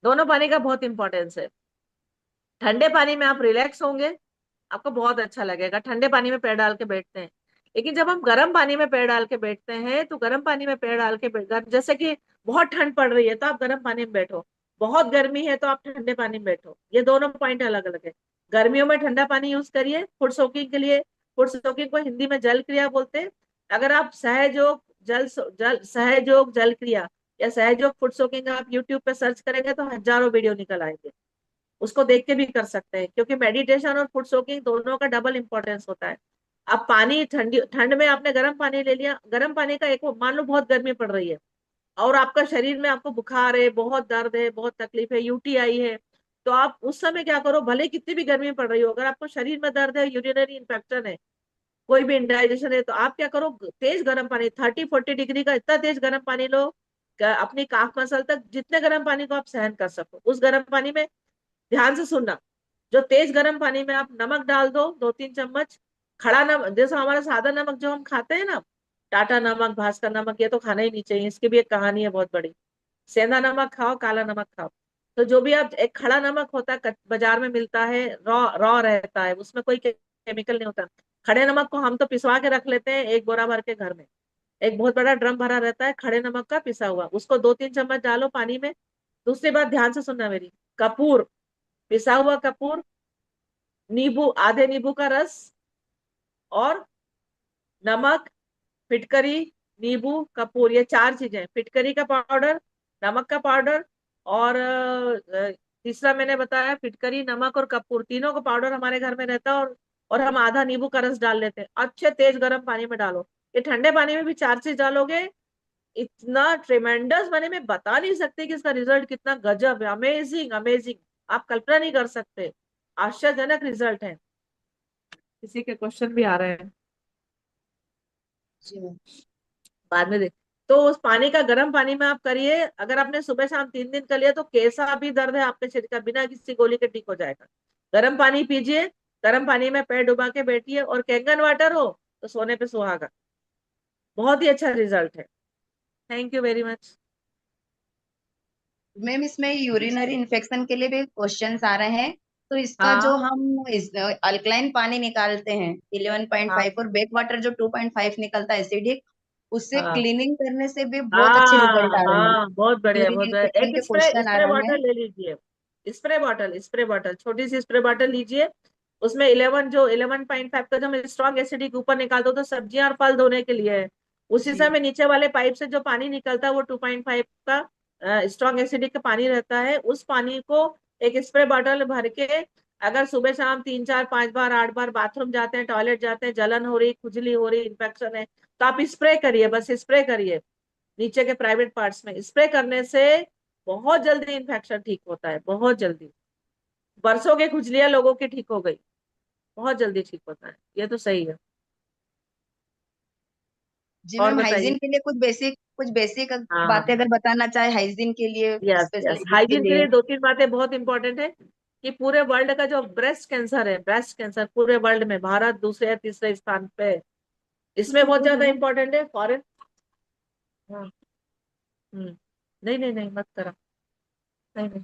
दोनों पानी का बहुत इंपॉर्टेंस है। ठंडे पानी में आप रिलैक्स होंगे, आपको बहुत अच्छा लगेगा, ठंडे पानी में पैर डाल के बैठते हैं। लेकिन जब हम गर्म पानी में पैर डाल के बैठते हैं, तो गर्म पानी में पैर डाल के जैसे कि बहुत ठंड पड़ रही है तो आप गर्म पानी में बैठो, बहुत गर्मी है तो आप ठंडे पानी में बैठो। ये दोनों पॉइंट अलग अलग है। गर्मियों में ठंडा पानी यूज करिए फुट सोकिंग के लिए। फुट सोकिंग को हिंदी में जल क्रिया बोलते हैं। अगर आप सहयोग जल सहयोग जल क्रिया या सहयोग फुट सोकिंग आप यूट्यूब पे सर्च करेंगे तो हजारों वीडियो निकल आएंगे। उसको देख के भी कर सकते हैं, क्योंकि मेडिटेशन और फुट सोकिंग दोनों का डबल इंपॉर्टेंस होता है। अब पानी ठंडी ठंड में आपने गर्म पानी ले लिया, गर्म पानी का एक, मान लो बहुत गर्मी पड़ रही है और आपका शरीर में आपको बुखार है, बहुत दर्द है, बहुत तकलीफ है, यूटीआई है, तो आप उस समय क्या करो, भले कितनी भी गर्मी पड़ रही हो, अगर आपको शरीर में दर्द है, यूरिनरी इन्फेक्शन है, कोई भी इंडाइजेशन है, तो आप क्या करो, तेज गर्म पानी 30-40 डिग्री का इतना तेज गर्म पानी लो, अपनी काफ मसल तक जितने गर्म पानी को आप सहन कर सको उस गर्म पानी में, ध्यान से सुनना, जो तेज गर्म पानी में आप नमक डाल दो 2-3 चम्मच। खड़ा नमक, जैसे हमारा सादा नमक जो हम खाते हैं ना, टाटा नमक, भास्कर नमक, ये तो खाना ही नहीं चाहिए, इसकी भी एक कहानी है बहुत बड़ी। सेंधा नमक खाओ, काला नमक खाओ। तो जो भी आप, एक खड़ा नमक होता है, बाजार में मिलता है, रॉ रॉ रहता है, उसमें कोई केमिकल नहीं होता। खड़े नमक को हम तो पिसवा के रख लेते हैं एक बोरा भर के घर में, एक बहुत बड़ा ड्रम भरा रहता है खड़े नमक का पिसा हुआ, उसको 2-3 चम्मच डालो पानी में। दूसरी बात ध्यान से सुनना मेरी, कपूर, पिसा हुआ कपूर, नींबू, आधे नींबू का रस, और नमक, फिटकरी, नींबू, कपूर, ये 4 चीजें, फिटकरी का पाउडर, नमक का पाउडर, और तीसरा मैंने बताया फिटकरी, नमक और कपूर, तीनों का पाउडर हमारे घर में रहता है, और हम आधा नींबू का रस डाल लेते हैं, अच्छे तेज गर्म पानी में डालो। ये ठंडे पानी में भी 4 चीज डालोगे, इतना ट्रेमेंडस बने, मैं बता नहीं सकती कि इसका रिजल्ट कितना गजब है, अमेजिंग अमेजिंग, आप कल्पना नहीं कर सकते, आश्चर्यजनक रिजल्ट है। किसी के क्वेश्चन भी आ रहे हैं, जी मैम। बाद में देख। तो उस पानी का, गर्म पानी में आप करिए, अगर आपने सुबह शाम 3 दिन कर लिया तो कैसा भी दर्द है आपके शरीर का बिना किसी गोली के ठीक हो जाएगा। गर्म पानी पीजिए, गर्म पानी में पैर डुबा के बैठिए, और कैंगन वाटर हो तो सोने पे सुहागा, बहुत ही अच्छा रिजल्ट है। Thank you very much. Ma'am इसमें यूरिनरी इन्फेक्शन के लिए भी क्वेश्चंस आ रहे हैं, तो इसका जो हाँ हम इस अल्कलाइन पानी निकालते हैं हाँ 11.5, और बैक वाटर जो 2.5 निकलता है एसिडिक, उससे हाँ क्लीनिंग करने से भी बहुत अच्छे रिजल्ट हाँ आ रहे हैं। हाँ, बहुत बढ़िया यूरिन बहुत बढ़िया। इन्फेक्शन एक के स्प्रे क्वेश्चन आ स्प्रे रहे बॉटल हैं। ले लीजिए, स्प्रे बॉटल छोटी सी स्प्रे बॉटल लीजिए, उसमें 11.5 का जो स्ट्रॉन्ग एसिडिक ऊपर निकाल दो, तो सब्जियां और फल धोने के लिए है। उसी जी समय नीचे वाले पाइप से जो पानी निकलता है वो 2.5 का स्ट्रॉन्ग एसिडिक का पानी रहता है, उस पानी को एक स्प्रे बॉटल भर के, अगर सुबह शाम 3-4-5 बार 8 बार बाथरूम जाते हैं, टॉयलेट जाते हैं, जलन हो रही, खुजली हो रही, इन्फेक्शन है, तो आप स्प्रे करिए, बस स्प्रे करिए, नीचे के प्राइवेट पार्ट्स में स्प्रे करने से बहुत जल्दी इन्फेक्शन ठीक होता है, बहुत जल्दी। बरसों की खुजलियां लोगों की ठीक हो गई, बहुत जल्दी ठीक होता है, ये तो सही है। जी और मैम, हाइजीन बताइए। के लिए कुछ बेसिक बातें हाँ, अगर बताना चाहे हाइजीन के लिए, यस यस, स्पेशली के हाइजीन के लिए। लिए 2-3 बातें बहुत इंपॉर्टेंट है, कि पूरे वर्ल्ड का जो ब्रेस्ट कैंसर है, ब्रेस्ट कैंसर पूरे वर्ल्ड में भारत दूसरे या तीसरे स्थान पे है। इसमें बहुत ज्यादा इंपॉर्टेंट है फॉरेन। हाँ। नहीं नहीं नहीं, मत करा, नहीं नहीं।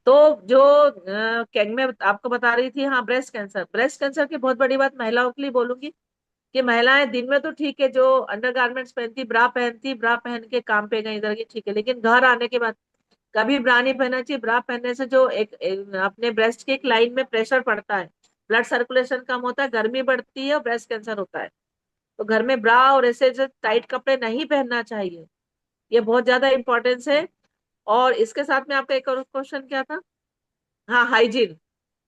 तो जो कैंग में आपको बता रही थी, हाँ, ब्रेस्ट कैंसर, ब्रेस्ट कैंसर की बहुत बड़ी बात महिलाओं के लिए बोलूंगी, कि महिलाएं दिन में तो ठीक है, जो अंडरगारमेंट्स पहनती, ब्रा पहन के काम पे गई इधर की, ठीक है, लेकिन घर आने के बाद कभी ब्रा नहीं पहनना चाहिए। ब्रा पहनने से जो अपने ब्रेस्ट की एक लाइन में प्रेशर पड़ता है, ब्लड सर्कुलेशन कम होता है, गर्मी बढ़ती है और ब्रेस्ट कैंसर होता है। तो घर में ब्रा और ऐसे जो टाइट कपड़े नहीं पहनना चाहिए, ये बहुत ज्यादा इंपॉर्टेंस है। और इसके साथ में आपका एक और क्वेश्चन क्या था? हाँ, हाइजीन। तो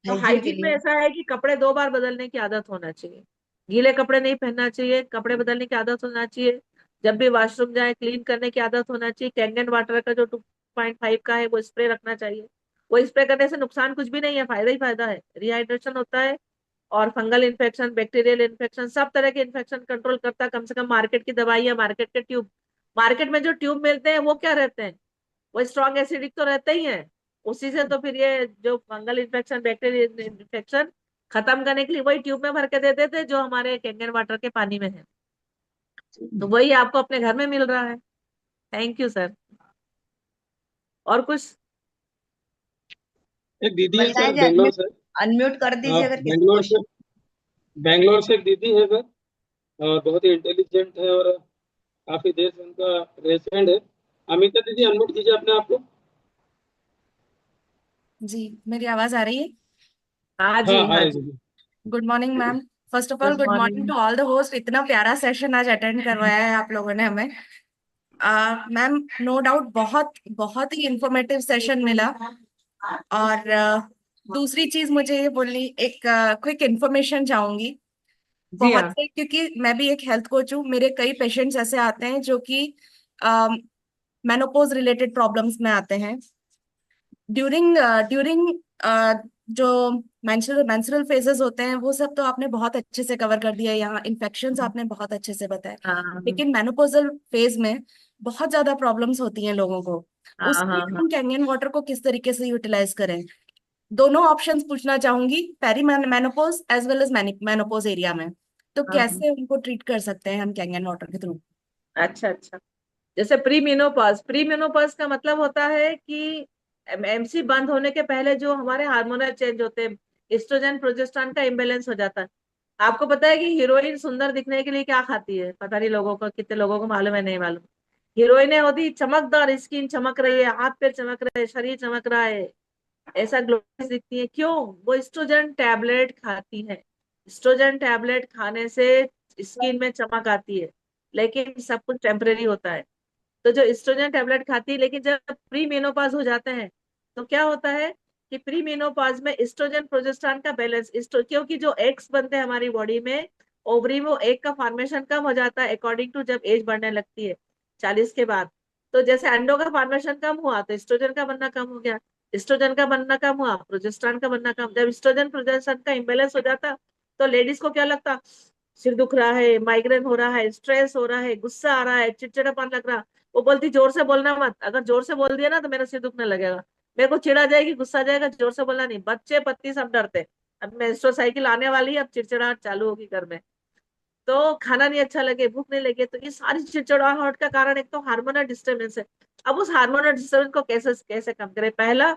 हाइजीन के हाइजीन में लिए। ऐसा है कि कपड़े 2 बार बदलने की आदत होना चाहिए, गीले कपड़े नहीं पहनना चाहिए, कपड़े बदलने की आदत होना चाहिए, जब भी वॉशरूम जाए क्लीन करने की आदत होना चाहिए। कैंगन वाटर का जो 2.5 का है वो स्प्रे रखना चाहिए, वो स्प्रे करने से नुकसान कुछ भी नहीं है, फायदा ही फायदा है, रिहाइड्रेशन होता है, और फंगल इन्फेक्शन, बैक्टीरियल इन्फेक्शन, सब तरह के इन्फेक्शन कंट्रोल करता है। कम से कम मार्केट की दवाई या मार्केट के ट्यूब, मार्केट में जो ट्यूब मिलते हैं वो क्या रहते हैं, वो स्ट्रॉन्ग एसिडिक तो रहते ही हैं। उसी से तो फिर ये जो फंगल इन्फेक्शन, बैक्टीरियल इन्फेक्शन खत्म करने के लिए वही ट्यूब में भर के देते थे जो हमारे कैंगन वाटर के पानी में है। तो वही आपको अपने घर में मिल रहा है। Thank you sir. और कुछ? एक दीदी है बताया सर जी, बेंगलोर अनम्यूट से। अनम्यूट कर दीजिए अगर किसी बेंगलोर से, क्वेश्चन। बेंगलोर से एक दीदी है सर। बहुत ही इंटेलिजेंट है और काफी देर से उनका रेजिडेंट है। अमिता दीदी, अनम्यूट कीजिए अपने आप को। जी, मेरी आवाज आ रही है? हाँ हाँ, जी, आ हाँ रही जी। दीदी। Good morning ma'am. First of all good good morning morning. To all the host. इतना प्यारा सेशन आज अटेंड करवाया है आप लोगों ने हमें। मैम, नो डाउट बहुत बहुत ही इंफॉर्मेटिव सेशन मिला। और दूसरी चीज मुझे ये बोलनी, एक क्विक इंफॉर्मेशन चाहूंगी जी बहुत हाँ। से, क्योंकि मैं भी एक हेल्थ कोच हूँ। मेरे कई पेशेंट्स ऐसे आते हैं जो कि मेनोपॉज रिलेटेड प्रॉब्लम्स में आते हैं। ड्यूरिंग ड्यूरिंग जो मेंस्ट्रुअल फेजेस होते हैं वो सब तो आपने बहुत अच्छे से कवर कर दिया है, यहाँ इन्फेक्शंस आपने बहुत अच्छे से बताया। हाँ लेकिन मेनोपॉजल फेज में बहुत ज्यादा प्रॉब्लम्स होती हैं लोगों को। हाँ उसमें हाँ हाँ। हम कैंगन वाटर को किस तरीके से यूटिलाइज करें? दोनों ऑप्शंस पूछना चाहूंगी, peri menopause as well as menopause area में। तो हाँ, हाँ। कैसे उनको ट्रीट कर सकते हैं हम कैंगन वाटर के थ्रू? अच्छा अच्छा। जैसे प्री मेनोपॉज, प्री मेनोपॉज का मतलब होता है कि एमसी बंद होने के पहले जो हमारे हार्मोनल चेंज होते हैं, एस्ट्रोजन प्रोजेस्टेरोन का इम्बेलेंस हो जाता है। आपको पता है कि हीरोइन सुंदर दिखने के लिए क्या खाती है? पता नहीं लोगों को, कितने लोगों को मालूम है, नहीं मालूम। हीरोइनें होती चमकदार, स्किन चमक रही है, हाथ पैर चमक रहे हैं, शरीर चमक रहा है, ऐसा ग्लोइंग दिखती है। क्यों? वो एस्ट्रोजन टैबलेट खाती है। एस्ट्रोजन टैबलेट खाने से स्किन में चमक आती है, लेकिन सब कुछ टेम्परेरी होता है। तो जो एस्ट्रोजन टैबलेट खाती है, लेकिन जब प्री मेनोपॉज हो जाते हैं तो क्या होता है कि प्री मेनोपॉज में एस्ट्रोजन प्रोजेस्टेरोन का बैलेंस, क्योंकि जो एग्स बनते हैं हमारी बॉडी में, ओवरी, वो एग का फॉर्मेशन कम हो जाता है अकॉर्डिंग टू जब एज बढ़ने लगती है 40 के बाद। तो जैसे अंडों का फॉर्मेशन कम हुआ तो एस्ट्रोजन का बनना कम हो गया, एस्ट्रोजन का बनना कम हुआ, प्रोजेस्टेरोन का बनना कम। जब एस्ट्रोजन प्रोजेस्टेरोन का इम्बेलेंस हो जाता तो लेडीज को क्या लगता, सिर दुख रहा है, माइग्रेन हो रहा है, स्ट्रेस हो रहा है, गुस्सा आ रहा है, चिड़चिड़ापन लग रहा। वो बोलती जोर से बोलना मत, अगर जोर से बोल दिया ना तो मेरा सिर दुखने लगेगा, मेरे को चिढ़ा जाएगी, गुस्सा आ जाएगा, जोर से बोलना नहीं। बच्चे पत्ती सब डरते। अब मेट्रो साइकिल आने वाली है, अब चिड़चिड़ाहट चालू होगी घर में, तो खाना नहीं अच्छा लगे, भूख नहीं लगे, तो ये सारी चिड़चिड़ाहट का कारण एक तो हार्मोनल डिस्टर्बेंस है। अब उस हार्मोनल डिस्टर्बेंस को कैसे कैसे कम करें? पहला,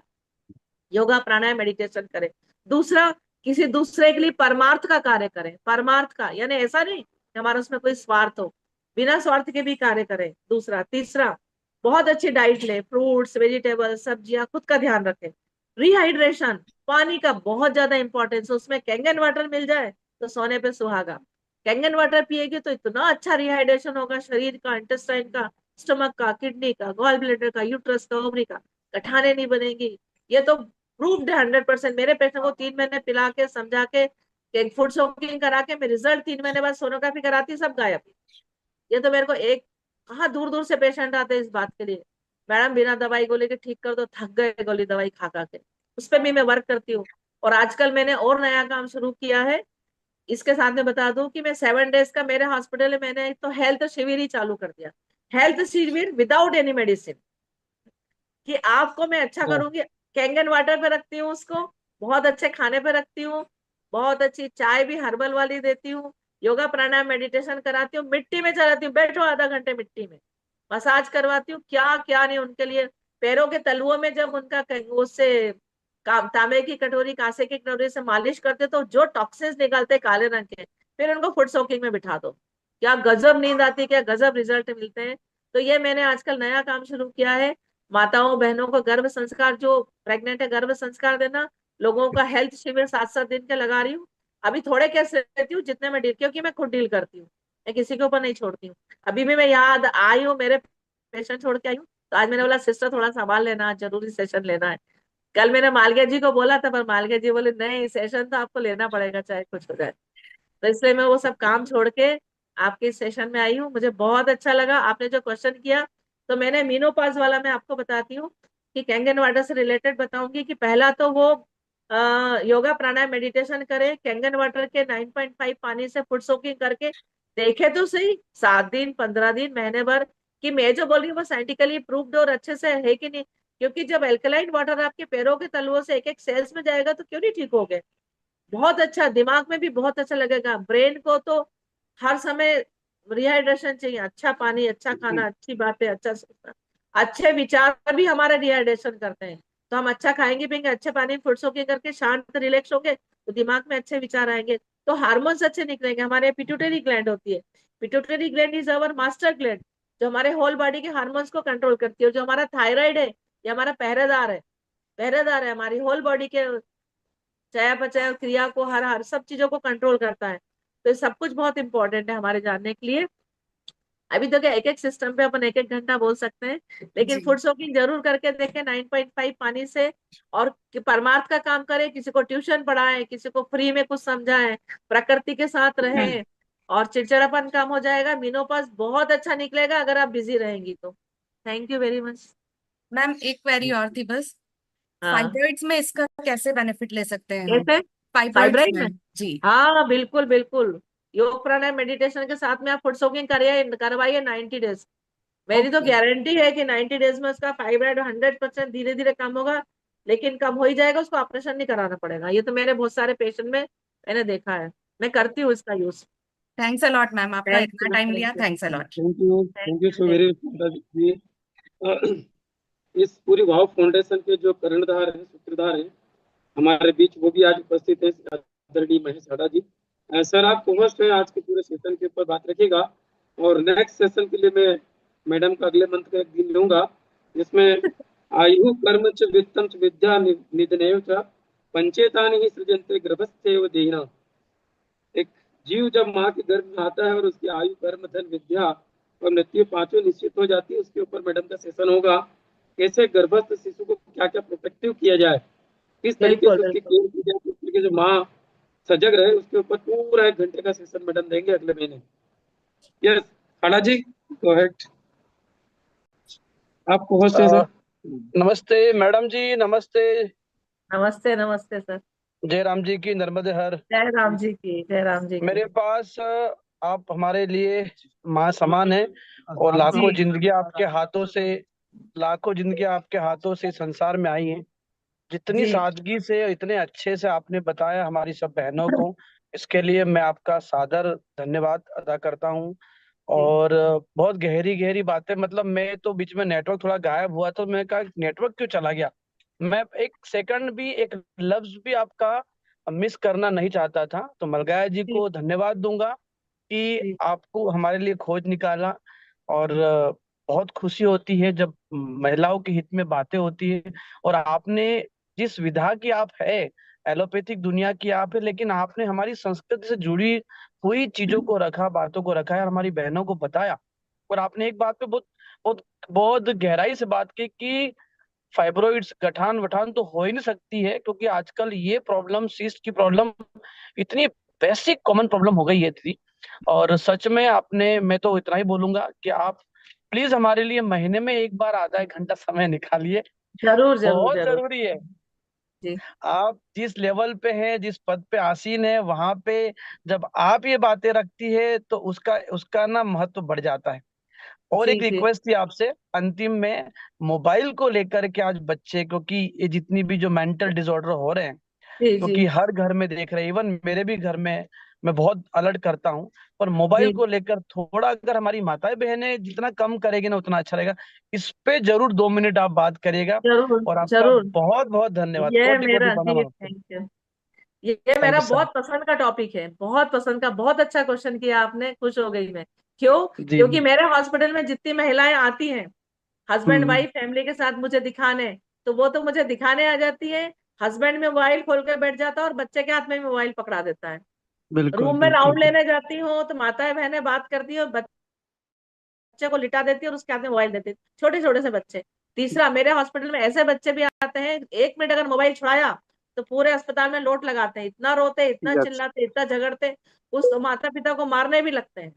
योगा प्राणायाम मेडिटेशन करें। दूसरा, किसी दूसरे के लिए परमार्थ का कार्य करें। परमार्थ का यानी ऐसा नहीं कि हमारा उसमें कोई स्वार्थ हो, बिना स्वार्थ के भी कार्य करें। दूसरा, तीसरा, बहुत अच्छी डाइट ले, फ्रूट्स, वेजिटेबल, सब्जियां, खुद का ध्यान रखें। रिहाइड्रेशन, पानी का बहुत ज्यादा इंपॉर्टेंस है, उसमें कैंगन वाटर मिल जाए तो सोने पे सुहागा। कैंगन वाटर पिएगी तो इतना अच्छा रिहाइड्रेशन होगा शरीर का, इंटेस्टाइन का, स्टमक का, किडनी का, गॉल ब्लैडर का, यूट्रस का, ओवरी का। गठाने नहीं बनेगी। ये तो प्रूव्ड है 100%। मेरे पेशेंट को 3 महीने पिला के समझा के फूड सोकिंग करा के मैं रिजल्ट 3 महीने बाद सोनोग्राफी कराती, सब गायब। ये तो मेरे को एक, कहाँ दूर दूर से पेशेंट आते हैं इस बात के लिए, मैडम बिना दवाई गोली के ठीक कर दो, थक गए गोली दवाई खा खा के। उस पर भी मैं वर्क करती हूँ। और आजकल मैंने और नया काम शुरू किया है। इसके साथ में बता दूं कि मैं 7 डेज का, मेरे हॉस्पिटल में मैंने एक तो हेल्थ शिविर ही चालू कर दिया। हेल्थ शिविर विदाउट एनी मेडिसिन, कि आपको मैं अच्छा हाँ, करूंगी। कैंगन वाटर पे रखती हूँ उसको, बहुत अच्छे खाने पे रखती हूँ, बहुत अच्छी चाय भी हर्बल वाली देती हूँ, योगा प्राणायाम मेडिटेशन कराती हूँ, मिट्टी में चलाती हूँ, बैठो आधा घंटे मिट्टी में, मसाज करवाती हूँ, क्या क्या नहीं उनके लिए। पैरों के तलुओं में जब उनका उससे तांबे की कटोरी, कांसे की कटोरी से मालिश करते तो जो टॉक्सिन्स निकलते काले रंग के, फिर उनको फुट सोकिंग में बिठा दो, क्या गजब नींद आती है, क्या गजब रिजल्ट मिलते हैं। तो ये मैंने आजकल नया काम शुरू किया है। माताओं बहनों को गर्भ संस्कार, जो प्रेग्नेंट है, गर्भ संस्कार देना, लोगों का हेल्थ शिविर 7-7 दिन के लगा रही हूँ। अभी थोड़े केस लेती हूँ जितने में डील, क्योंकि मैं खुद डील करती हूँ, मैं किसी के ऊपर नहीं छोड़ती हूँ। अभी भी मैं याद आई हूँ, मेरे पेशेंट छोड़ के आई हूँ, तो आज मैंने बोला सिस्टर थोड़ा संभाल लेना, जरूरी सेशन लेना है। कल मैंने मालविया जी को बोला था, पर मालविया जी बोले नहीं, सेशन तो आपको लेना पड़ेगा चाहे कुछ हो जाए। तो इसलिए मैं वो सब काम छोड़ के आपके सेशन में आई हूँ। मुझे बहुत अच्छा लगा आपने जो क्वेश्चन किया। तो मैंने मीनोपॉज वाला मैं आपको बताती हूँ कि कैंगन वाटर से रिलेटेड बताऊंगी कि पहला तो वो योगा प्राणायाम मेडिटेशन करें, कैंगन वाटर के 9.5 पानी से फुट सोकिंग करके देखे तो सही 7 दिन 15 दिन महीने भर, कि मैं जो बोल रही हूँ वो साइंटिफिकली प्रूव्ड और अच्छे से है कि नहीं। क्योंकि जब एल्कलाइन वाटर आपके पैरों के तलवों से एक एक सेल्स में जाएगा तो क्यों नहीं ठीक हो गए। बहुत अच्छा, दिमाग में भी बहुत अच्छा लगेगा, ब्रेन को तो हर समय रिहाइड्रेशन चाहिए। अच्छा पानी, अच्छा खाना, अच्छी बातें, अच्छा सोचना, अच्छे विचार भी हमारा रिहाइड्रेशन करते हैं। तो हम अच्छा खाएंगे पिएंगे, अच्छे पानी फुट सोके करके शांत रिलैक्स होंगे तो दिमाग में अच्छे विचार आएंगे, तो हार्मोन्स अच्छे निकलेंगे। हमारे पिट्यूटरी ग्लैंड होती है, pituitary gland is our master gland, जो हमारे होल बॉडी के हार्मोन्स को कंट्रोल करती है। जो हमारा थायराइड है ये हमारा पहरेदार है, पहरेदार है हमारी होल बॉडी के चयापचय क्रिया को, हर हर सब चीजों को कंट्रोल करता है। तो ये सब कुछ बहुत इंपॉर्टेंट है हमारे जानने के लिए। अभी तो क्या एक एक सिस्टम पे अपन एक एक घंटा बोल सकते हैं, लेकिन जी फुड सोकिंग जरूर करके देखें 9.5 पानी से। और परमार्थ का काम करें, किसी को ट्यूशन पढ़ाएं, किसी को फ्री में कुछ समझाएं, प्रकृति के साथ रहें, और चिड़चिड़ापन कम हो जाएगा। मेनोपॉज बहुत अच्छा निकलेगा अगर आप बिजी रहेंगी तो। Thank you very much. Ma'am, एक क्वेरी और थी बस। हाँ, फाइब्रॉइड्स में इसका कैसे बेनिफिट ले सकते हैं हम? कैसे? फाइब्रॉइड्स फाइब्राइड में। में? जी। हाँ बिल्कुल बिल्कुल, योग प्राणायाम मेडिटेशन के साथ में आप फुट सोकिंग करिए, करवाइए 90 डेज। मेरी तो ओके। गारंटी है कि 90 डेज में उसका फाइब्राइड 100% धीरे धीरे कम होगा। लेकिन कम हो ही जाएगा, उसको ऑपरेशन नहीं कराना पड़ेगा। ये तो मेरे बहुत सारे पेशेंट में मैंने देखा है। मैं करती हूँ इसका यूज। थैंक्स अलॉट मैम, आपका थैंक इतना यू, टाइम थैंक लिया, you, thanks a lot. Thank thank you you, so thank very जी। इस पूरी भाव फाउंडेशन के जो कर्णधार हैं, सूत्रधार हैं हमारे बीच, वो भी आज उपस्थित है, आदरणीय महेश हाडा जी। सर आप होस्ट हैं आज के पूरे सेशन के ऊपर, बात रखिएगा। और नेक्स्ट सेशन के लिए मैं मैडम का अगले मंथ का एक दिन लूंगा, जिसमें आयु कर्म च वित्तम च विद्या निधनेव च पंचेतानि ही सृजन्ते गर्भस्थैव देहिना। एक जीव जब माँ के गर्भ में आता है और उसकी आयु कर्म धन विद्या और मृत्यु पांचों निश्चित हो जाती है, उसके ऊपर मैडम का सेशन होगा। कैसे गर्भस्थ शिशु को क्या क्या प्रोटेक्टिव किया जाए, किस तरीके बिल्कुल से उसकी बिल्कुल। केयर की जाए, किस तरीके से माँ सजग रहे, उसके ऊपर पूरा 1 घंटे का सेशन मैडम देंगे अगले महीने। यस खाना जी, गो अहेड, आपको होस्ट है अ, सर। नमस्ते मैडम जी, नमस्ते। नमस्ते नमस्ते सर। जय राम जी की नर्मदे हर। जय राम जी की, जय राम जी की। मेरे पास आप हमारे लिए माँ समान है, और लाखों जी जिंदगी आपके हाथों से, लाखों जिंदगी आपके हाथों से संसार में आई हैं। जितनी जी। सादगी से, इतने अच्छे से आपने बताया हमारी सब बहनों को, इसके लिए मैं आपका सादर धन्यवाद अदा करता हूँ। जी और बहुत गहरी गहरी बातें, मतलब मैं तो बीच में नेटवर्क थोड़ा गायब हुआ तो मैं कहा नेटवर्क क्यों चला गया। मैं एक सेकंड भी, एक लफ्ज भी आपका मिस करना नहीं चाहता था, तो मलगाया जी जी को धन्यवाद दूंगा कि जी आपको हमारे लिए खोज निकाला। और बहुत खुशी होती है जब महिलाओं के हित में बातें होती है। और आपने जिस विधा की आप है, एलोपैथिक दुनिया की आप है, लेकिन आपने हमारी संस्कृति से जुड़ी हुई चीजों को रखा, बातों को रखा है और हमारी बहनों को बताया। और आपने एक बात पे बहुत बहुत बहुत गहराई से बात की कि फाइब्रोइड्स, गठान वठान तो हो ही नहीं सकती है, क्योंकि आजकल ये प्रॉब्लम, सिस्ट की प्रॉब्लम इतनी बेसिक कॉमन प्रॉब्लम हो गई है दीदी। और सच में आपने, मैं तो इतना ही बोलूंगा कि आप प्लीज हमारे लिए महीने में एक बार आधा एक घंटा समय निकालिए, जरूर जरूर बहुत जरूर। जरूरी है। जी आप जिस लेवल पे हैं, जिस पद पे आसीन है, वहां पे जब आप ये बातें रखती है तो उसका उसका ना महत्व बढ़ जाता है। और जी एक जी रिक्वेस्ट थी आपसे अंतिम में, मोबाइल को लेकर के आज बच्चे, क्योंकि ये जितनी भी जो मेंटल डिसऑर्डर हो रहे हैं, जी जी क्योंकि हर घर में देख रहे हैं, इवन मेरे भी घर में, मैं बहुत अलर्ट करता हूँ। पर मोबाइल जी को लेकर थोड़ा अगर हमारी माताएं बहनें जितना कम करेगी ना, उतना अच्छा रहेगा। इस पे जरूर 2 मिनट आप बात करिएगा। जरूर और आपका जरूर। बहुत बहुत धन्यवाद, ये कोटि कोटि मेरा प्रणाम जी, आपको। Thank you. ये थैंक मेरा यू सर। बहुत पसंद का टॉपिक है, बहुत पसंद का। बहुत अच्छा क्वेश्चन किया आपने, खुश हो गई मैं। क्यों? जी क्योंकि मेरे हॉस्पिटल में जितनी महिलाएं आती हैं हस्बैंड हम्म। वाइफ फैमिली के साथ मुझे दिखाने, तो वो तो मुझे दिखाने आ जाती है। हस्बैंड में मोबाइल खोल के बैठ जाता है और बच्चे के हाथ में भी मोबाइल पकड़ा देता है। बिल्कुल रूम में बिल्कुल राउंड लेने जाती हूँ तो माताएं बहनें बात करती है और बच्चे को लिटा देती है और उसके हाथ में मोबाइल देती है, छोटे छोटे से बच्चे। तीसरा, मेरे हॉस्पिटल में ऐसे बच्चे भी आते हैं 1 मिनट अगर मोबाइल छुड़ाया तो पूरे अस्पताल में लोट लगाते हैं, इतना रोते, इतना यस। चिल्लाते, इतना झगड़ते, उस माता पिता को मारने भी लगते हैं।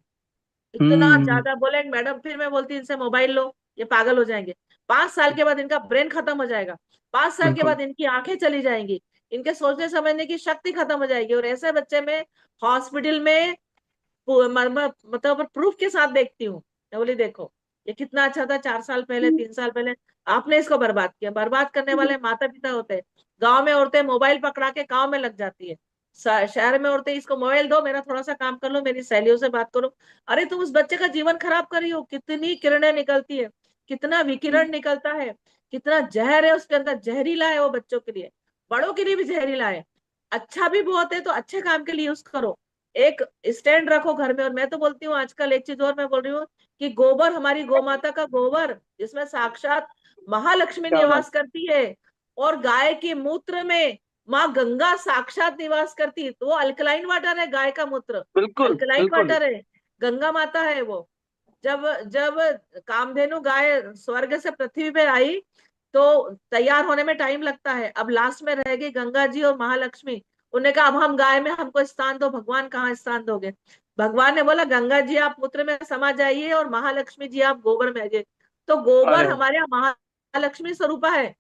इतना हम्म। ज्यादा बोले मैडम, फिर मैं बोलती इनसे मोबाइल लो, ये पागल हो जाएंगे। 5 साल के बाद इनका ब्रेन खत्म हो जाएगा, 5 साल के बिल्कुल। बाद इनकी आंखें चली जाएंगी, इनके सोचने समझने की शक्ति खत्म हो जाएगी। और ऐसे बच्चे में हॉस्पिटल में मतलब प्रूफ के साथ देखती हूँ। मैं बोली देखो ये कितना अच्छा था 4 साल पहले, 3 साल पहले, आपने इसको बर्बाद किया। बर्बाद करने वाले माता पिता होते हैं। गांव में औरतें मोबाइल पकड़ा के काम में लग जाती है, शहर में औरतें इसको मोबाइल दो, मेरा थोड़ा सा काम कर लो, मेरी सहेलियों से बात करो। अरे तुम उस बच्चे का जीवन खराब कर रही हो। कितनी किरणें निकलती है, कितना विकिरण निकलता है, कितना जहर है उसके अंदर। जहरीला है वो बच्चों के लिए, बड़ों के लिए भी जहरीला है। अच्छा भी बहुत है, तो अच्छे काम के लिए यूज करो। एक स्टैंड रखो घर में। और मैं तो बोलती हूँ आजकल एक चीज और मैं बोल रही हूँ कि गोबर, हमारी गौ माता का गोबर, जिसमें साक्षात महालक्ष्मी क्या बात। निवास करती है, और गाय के मूत्र में माँ गंगा साक्षात निवास करती है। तो वो अल्कलाइन वाटर है, गाय का मूत्र बिल्कुल अल्कलाइन बिल्कुल। वाटर है, गंगा माता है वो। जब जब कामधेनु गाय स्वर्ग से पृथ्वी पे आई तो तैयार होने में टाइम लगता है। अब लास्ट में रह गई गंगा जी और महालक्ष्मी। उन्होंने कहा अब हम गाय में हमको स्थान दो। भगवान कहाँ स्थान दोगे? भगवान ने बोला गंगा जी आप मूत्र में समा जाइए और महालक्ष्मी जी आप गोबर में आइए। तो गोबर अरे हमारे यहाँ महालक्ष्मी स्वरूपा है।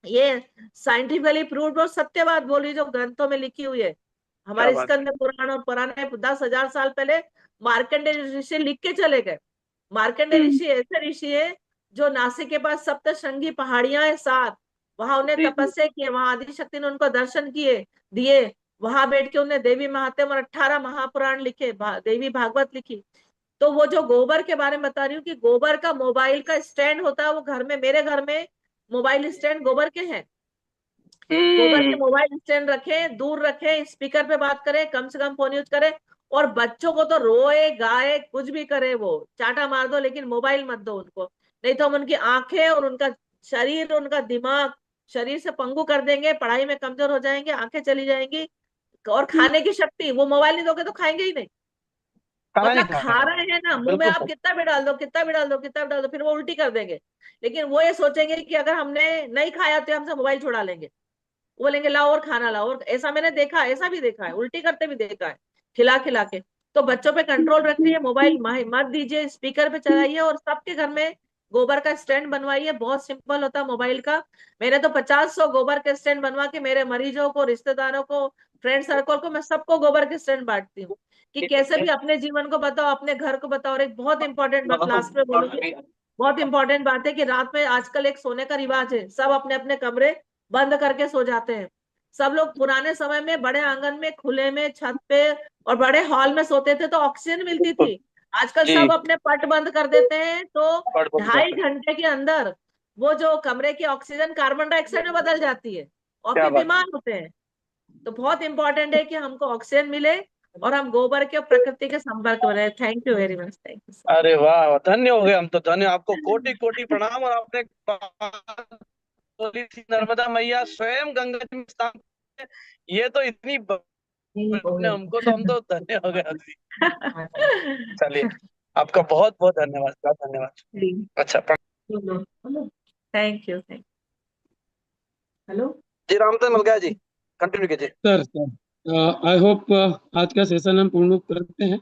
ये साइंटिफिकली प्रूव्ड और सत्य बात बोली जो ग्रंथों में लिखी हुई है। क्या हमारे बात है। स्कंद पुराण और पुराने 10,000 साल पहले मार्कंडेय ऋषि लिख के चले गए। मार्कंडेय ऋषि ऐसे ऋषि है जो नासिक के पास सप्त श्रृंगी पहाड़ियां है 7, वहां उन्हें जी जी। तपस्या किए, वहां आदि शक्ति ने उनको दर्शन किए दिए। वहां बैठ के उन्हें देवी महात्म्य और 18 महापुराण लिखे, देवी भागवत लिखी। तो वो जो गोबर के बारे में बता रही हूँ कि गोबर का मोबाइल का स्टैंड होता है, वो घर में, मेरे घर में मोबाइल स्टैंड गोबर के हैं। गोबर के मोबाइल स्टैंड रखें, दूर रखें, स्पीकर पे बात करें, कम से कम फोन यूज करें। और बच्चों को तो रोए गाए कुछ भी करे, वो चाटा मार दो, लेकिन मोबाइल मत दो उनको। नहीं तो हम उनकी आंखें और उनका शरीर, उनका दिमाग शरीर से पंगु कर देंगे, पढ़ाई में कमजोर हो जाएंगे, आंखें चली जाएंगी। और खाने की शक्ति, वो मोबाइल नहीं दोगे तो खाएंगे ही नहीं। खाना नहीं मतलब खाना खा है। रहे हैं ना, मुंह में बिल्कुल आप सर। कितना भी डाल दो, कितना भी डाल दो, कितना भी डाल दो, फिर वो उल्टी कर देंगे। लेकिन वो ये सोचेंगे कि अगर हमने नहीं खाया तो हमसे मोबाइल छुड़ा लेंगे। वो बोलेंगे लाओ और खाना लाओ। और ऐसा मैंने देखा, ऐसा भी देखा है, उल्टी करते भी देखा है, खिला खिला के। तो बच्चों पे कंट्रोल रखिए, मोबाइल मत दीजिए, स्पीकर पे चलाइए। और सबके घर में गोबर का स्टैंड बनवाइए, बहुत सिंपल होता है मोबाइल का। मैंने तो 50-100 गोबर के स्टैंड बनवा के मेरे मरीजों को, रिश्तेदारों को, फ्रेंड सर्कल को, मैं सबको गोबर के स्टैंड बांटती हूँ कि कैसे भी अपने जीवन को बताओ, अपने घर को बताओ। और एक बहुत इंपॉर्टेंट बात लास्ट में बोलूंगी, बहुत इंपॉर्टेंट बात है कि रात में आजकल एक सोने का रिवाज है, सब अपने अपने कमरे बंद करके सो जाते हैं। सब लोग पुराने समय में बड़े आंगन में, खुले में, छत पे और बड़े हॉल में सोते थे तो ऑक्सीजन मिलती थी। आजकल जी। सब अपने पट बंद कर देते हैं, तो पढ़ बोल 2.5 घंटे के अंदर वो जो कमरे की ऑक्सीजन कार्बन डाइऑक्साइड में बदल जाती है और क्या फिर बात है। बीमार होते हैं। तो बहुत इंपॉर्टेंट है कि हमको ऑक्सीजन मिले और हम गोबर के और प्रकृति के संपर्क में रहे। Thank you very much, thank you. अरे वाह, धन्य हो गए हम तो, धन्य, आपको कोटि कोटि प्रणाम। और आपने बात बोली थी नर्मदा मैया स्वयं गंगा जी में स्नान करते हैं, ये तो इतनी आपने हमको, तो हम तो धन्य हो गए अभी। चलिए, आपका बहुत बहुत धन्यवाद, बहुत धन्यवाद। अच्छा थैंक यू, थैंक हेलो जी, रामचंद्र मलगा जी, कंटिन्यू कीजिए। सर आई होप आज का सेशन हम पूर्ण करते हैं।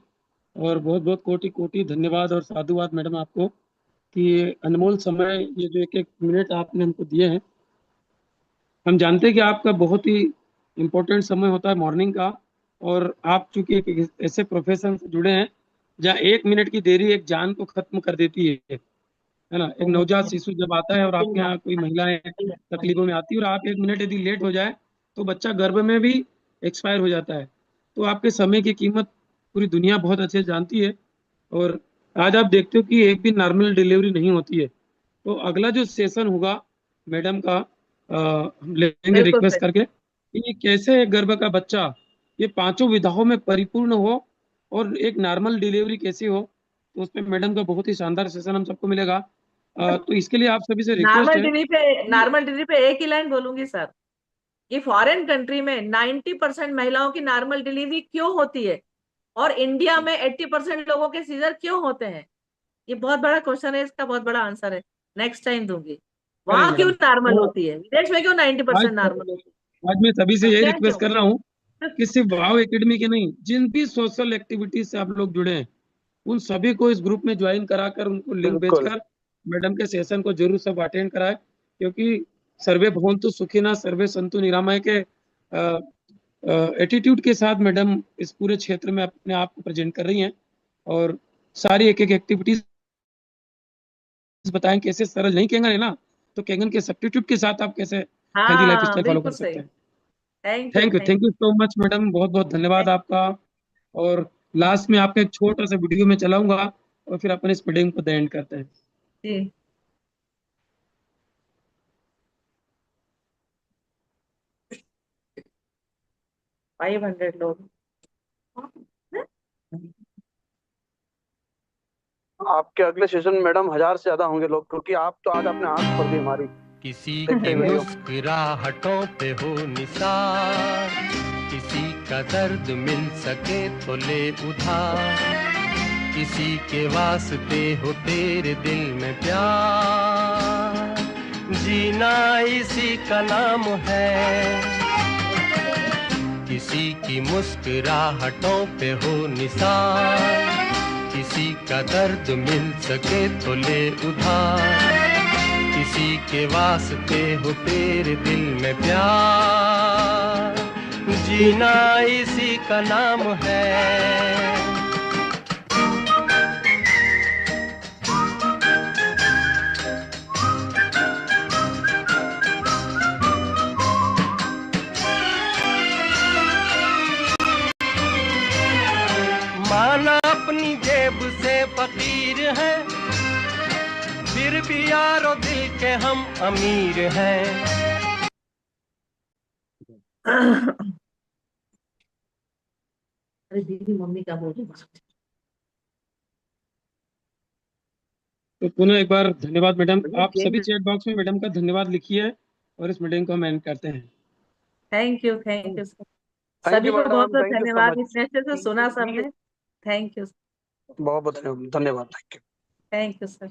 और बहुत बहुत कोटि कोटि धन्यवाद और साधुवाद मैडम आपको कि ये अनमोल समय, ये जो एक एक मिनट आपने हमको दिए हैं। हम जानते हैं कि आपका बहुत ही इम्पोर्टेंट समय होता है मॉर्निंग का। और आप चूंकि एक ऐसे प्रोफेशन से जुड़े हैं जहाँ 1 मिनट की देरी एक जान को खत्म कर देती है ना। एक नवजात शिशु जब आता है और आपके यहाँ कोई महिलाएं तकलीफों में आती है और आप 1 मिनट यदि लेट हो जाए तो बच्चा गर्भ में भी एक्सपायर हो जाता है। तो आपके समय की कीमत पूरी दुनिया बहुत अच्छे से जानती है। और आज आप देखते हो कि एक भी नॉर्मल डिलीवरी नहीं होती है। तो अगला जो सेशन होगा मैडम का, हम लेंगे बिल्कुल रिक्वेस्ट सर। करके कि ये कैसे एक गर्भ का बच्चा ये 5 विधाओं में परिपूर्ण हो और एक नॉर्मल डिलीवरी कैसी हो। तो उसमें मैडम का बहुत ही शानदार सेशन हम सबको मिलेगा। तो इसके लिए आप सभी से रिक्वेस्ट है कि नॉर्मल डिलीवरी पे एक ही लाइन बोलूंगी सर, कि फॉरेन कंट्री में 90% महिलाओं की नॉर्मल डिलीवरी क्यों होती है और इंडिया में 80% लोगों के सीजर क्यों होते हैं? ये बहुत बड़ा क्वेश्चन है, इसका बहुत बड़ा आंसर है, नेक्स्ट टाइम दूंगी। करेंगे वहां क्यों मैडम। नॉर्मल तो होती है, विदेश में क्यों 90% आज नॉर्मल होती आज मैं सभी से है, यही क्या रिक्वेस्ट क्यों? कर रहा हूँ कि सिर्फ वाव एकेडमी के नहीं, जिन भी सोशल एक्टिविटीज से आप लोग जुड़े हैं उन सभी को इस ग्रुप में ज्वाइन कराकर उनको लिंक बिल्कुल। भेजकर मैडम के सेशन को जरूर सब अटेंड कराएं। क्योंकि सर्वे भवन्तु सुखिनः सर्वे सन्तु निरामय के एटीट्यूड के साथ मैडम इस पूरे क्षेत्र में अपने आप को प्रेजेंट कर रही हैं और सारी एक एक एक्टिविटीज बताएं कैसे सरल नहीं कैंगन है ना, तो कैंगन के सब्स्टिट्यूट के साथ आप कैसे हेल्दी लाइफ हाँ स्टाइल फॉलो कर बिल्कुल सकते सही। हैं। Thank you thank you so much madam, बहुत बहुत धन्यवाद आपका। और लास्ट में आपका एक छोटा सा वीडियो में चलाऊंगा और फिर अपन इस मीटिंग को एंड करते हैं। जी। 500 लोग। आपके अगले सेशन में मैडम 1000 से ज्यादा होंगे लोग, क्योंकि आप तो आज आपने आंख खोल दी हमारी। किसी देखते की वीडियो। मुस्कुराहटों पे हो निसार, किसी का दर्द मिल सके तो ले उधार, किसी के वास्ते हो तेरे दिल में प्यार, जीना इसी का नाम है। किसी की मुस्कुराहटों पे हो निसार, किसी का दर्द मिल सके तो ले उधार, किसी के वास्ते हो तेरे दिल में प्यार, जीना इसी का नाम है। माना अपनी जेब से फकीर है, फिर भी यारो दिल के हम अमीर हैं। अरे दीदी मम्मी का बोल। तो पुनः एक बार धन्यवाद मैडम। भैया आप सभी गेम। चैट बॉक्स में मैडम का धन्यवाद लिखिए और इस मीटिंग को हम एंड करते हैं। थैंक यू थैंक सभी यू को बहुत मैडम, बहुत थैंक यू सो धन्यवाद, मच। इतने अच्छे से सुना सबने। Thank you. बहुत बहुत धन्यवाद, thank you. Thank you sir.